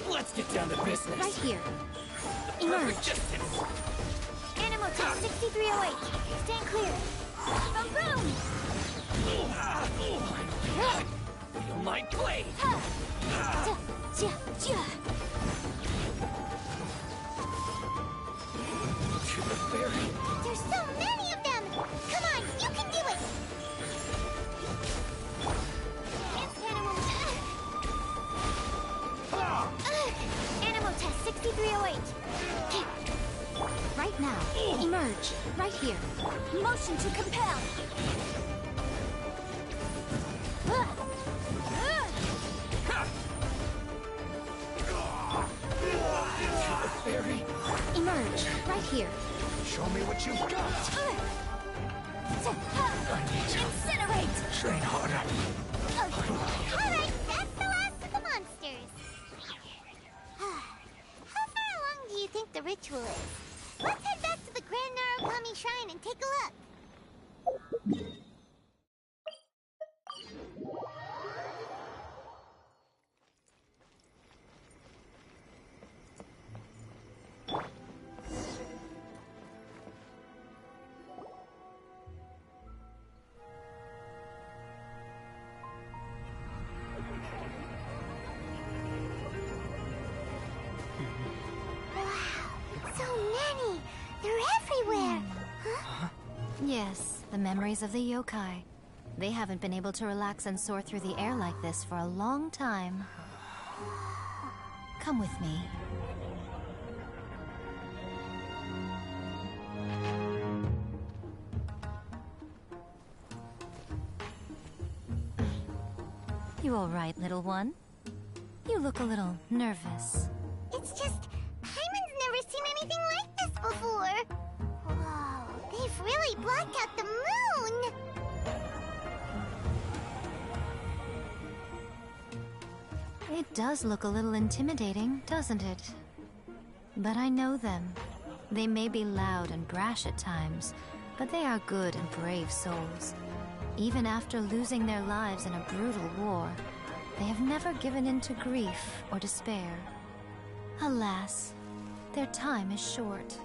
Let's get down to business. Right here. Emerge. Animal test 6308. Stand clear. Boom boom! Feel my blade. To the fairy. There's so many of them! Come on, you can do it! Animal test 6308. Right now. Emerge, right here. Motion to compel! To the fairy. Emerge, right here. Show me what you've got. I need to Incinerate! train harder. Alright, that's the last of the monsters. How far along do you think the ritual is? Let's head back to the Grand Narukami Shrine and take a look. So many! They're everywhere! Huh? Yes, the memories of the yokai. They haven't been able to relax and soar through the air like this for a long time. Come with me. You all right, little one? You look a little nervous. It's just, Paimon's never seen anything like this before! Whoa, they've really blocked out the moon! It does look a little intimidating, doesn't it? But I know them. They may be loud and brash at times, but they are good and brave souls. Even after losing their lives in a brutal war, they have never given in to grief or despair. Alas, their time is short.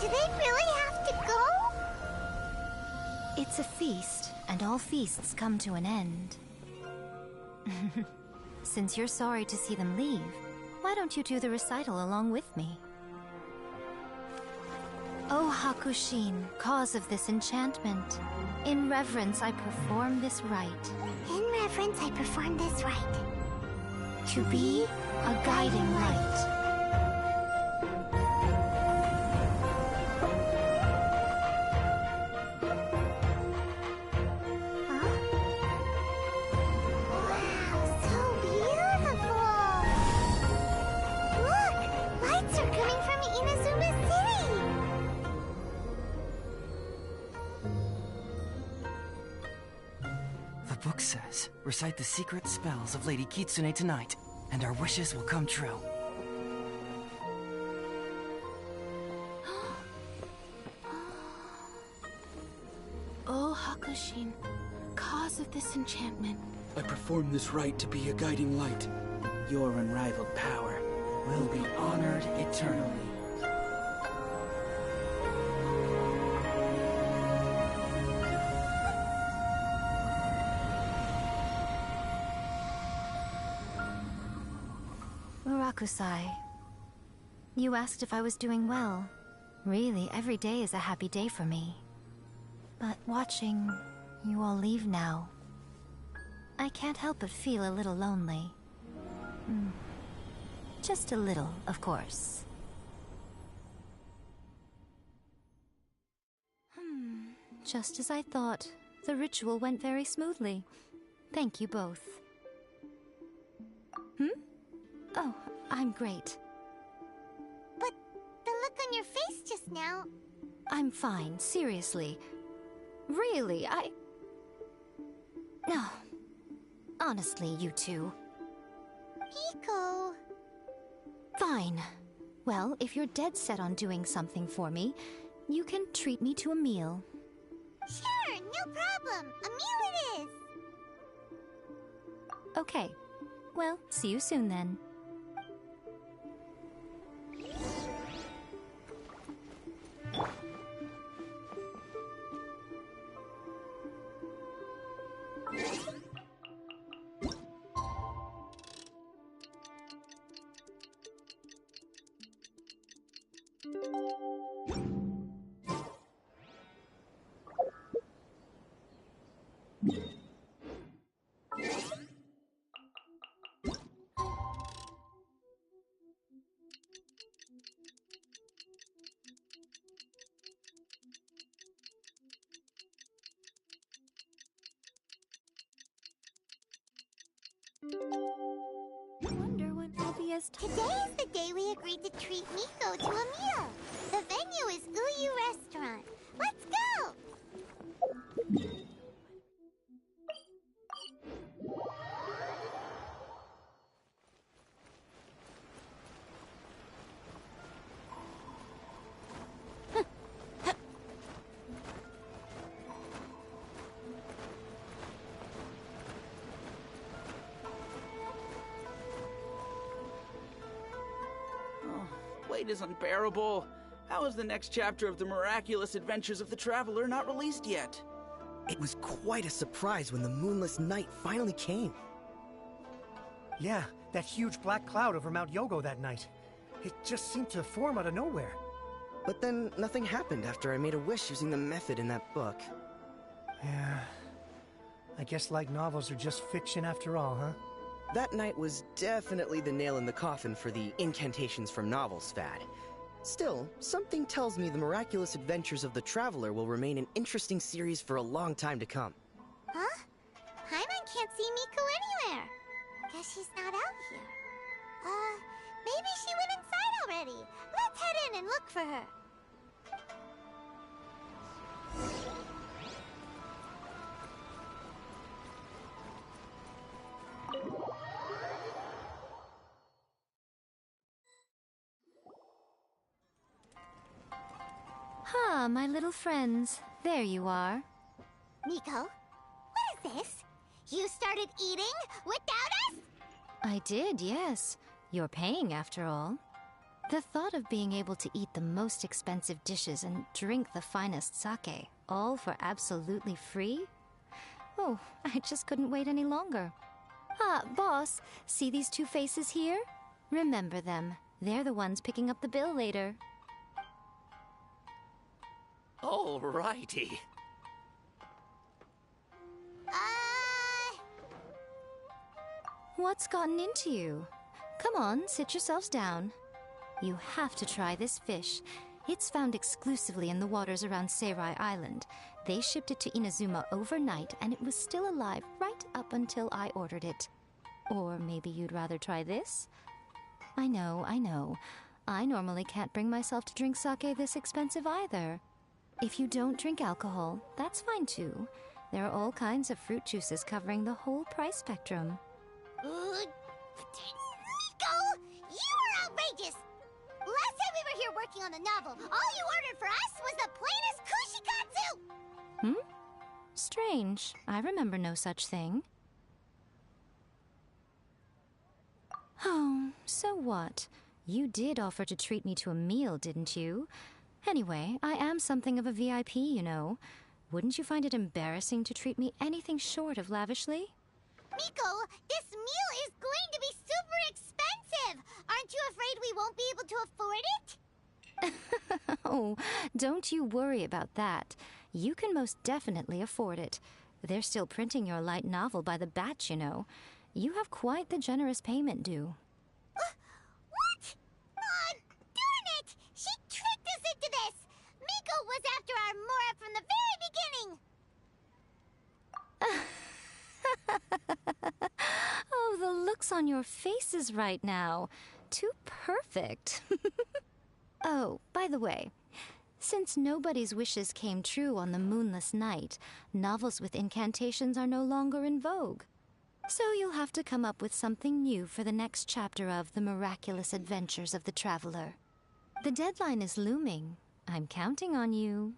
Do they really have to go? It's a feast, and all feasts come to an end. Since you're sorry to see them leave, why don't you do the recital along with me? O Hakushin, cause of this enchantment, in reverence I perform this rite. In reverence, I perform this rite. To be a guiding light. The book says, recite the secret spells of Lady Kitsune tonight, and our wishes will come true. Imoshine, cause of this enchantment. I perform this rite to be a guiding light. Your unrivaled power will be honored eternally. Murakusai, you asked if I was doing well. Really, every day is a happy day for me. But watching you all leave now, I can't help but feel a little lonely. Just a little, of course. Just as I thought, the ritual went very smoothly. Thank you both. Oh, I'm great. But the look on your face just now... I'm fine, seriously. Really, No. Honestly, you two. Hiko... Fine. Well, if you're dead set on doing something for me, you can treat me to a meal. Sure, no problem. A meal it is. Okay. Well, see you soon then. Wonder when I'll be as Today is the day we agreed to treat Miko to a meal. The venue is Uyu Restaurant. Let's go! Wait is unbearable. How is the next chapter of the miraculous adventures of the Traveler not released yet? It was quite a surprise when the moonless night finally came. Yeah, that huge black cloud over Mount Yogo that night. It just seemed to form out of nowhere. But then nothing happened after I made a wish using the method in that book. Yeah. I guess light novels are just fiction after all, huh? That night was definitely the nail in the coffin for the incantations from novels fad. Still, something tells me the miraculous adventures of the Traveler will remain an interesting series for a long time to come. Huh? Paimon can't see Miko anywhere. Guess she's not out here. Maybe she went inside already. Let's head in and look for her. Ah, my little friends. There you are. Miko, what is this? You started eating without us? I did, yes. You're paying after all. The thought of being able to eat the most expensive dishes and drink the finest sake, all for absolutely free? Oh, I just couldn't wait any longer. Ah, boss, see these two faces here? Remember them. They're the ones picking up the bill later. Alrighty. What's gotten into you? Come on, sit yourselves down. You have to try this fish. It's found exclusively in the waters around Seirai Island. They shipped it to Inazuma overnight, and it was still alive right up until I ordered it. Or maybe you'd rather try this? I know. I normally can't bring myself to drink sake this expensive either. If you don't drink alcohol, that's fine too. There are all kinds of fruit juices covering the whole price spectrum. Miko! You are outrageous! Last time we were here working on the novel, all you ordered for us was the plainest kushikatsu! strange. I remember no such thing. Oh, so what? You did offer to treat me to a meal, didn't you? Anyway, I am something of a VIP, you know. Wouldn't you find it embarrassing to treat me anything short of lavishly? Miko, this meal is going to be super expensive! Aren't you afraid we won't be able to afford it? Oh, don't you worry about that. You can most definitely afford it. They're still printing your light novel by the batch, you know. You have quite the generous payment due. What? Aw, darn it! She tricked us into this! Miko was after our Mora from the very beginning! Oh, the looks on your faces right now. Too perfect. Oh, by the way, since nobody's wishes came true on the moonless night, novels with incantations are no longer in vogue. So you'll have to come up with something new for the next chapter of The Miraculous Adventures of the Traveler. The deadline is looming. I'm counting on you.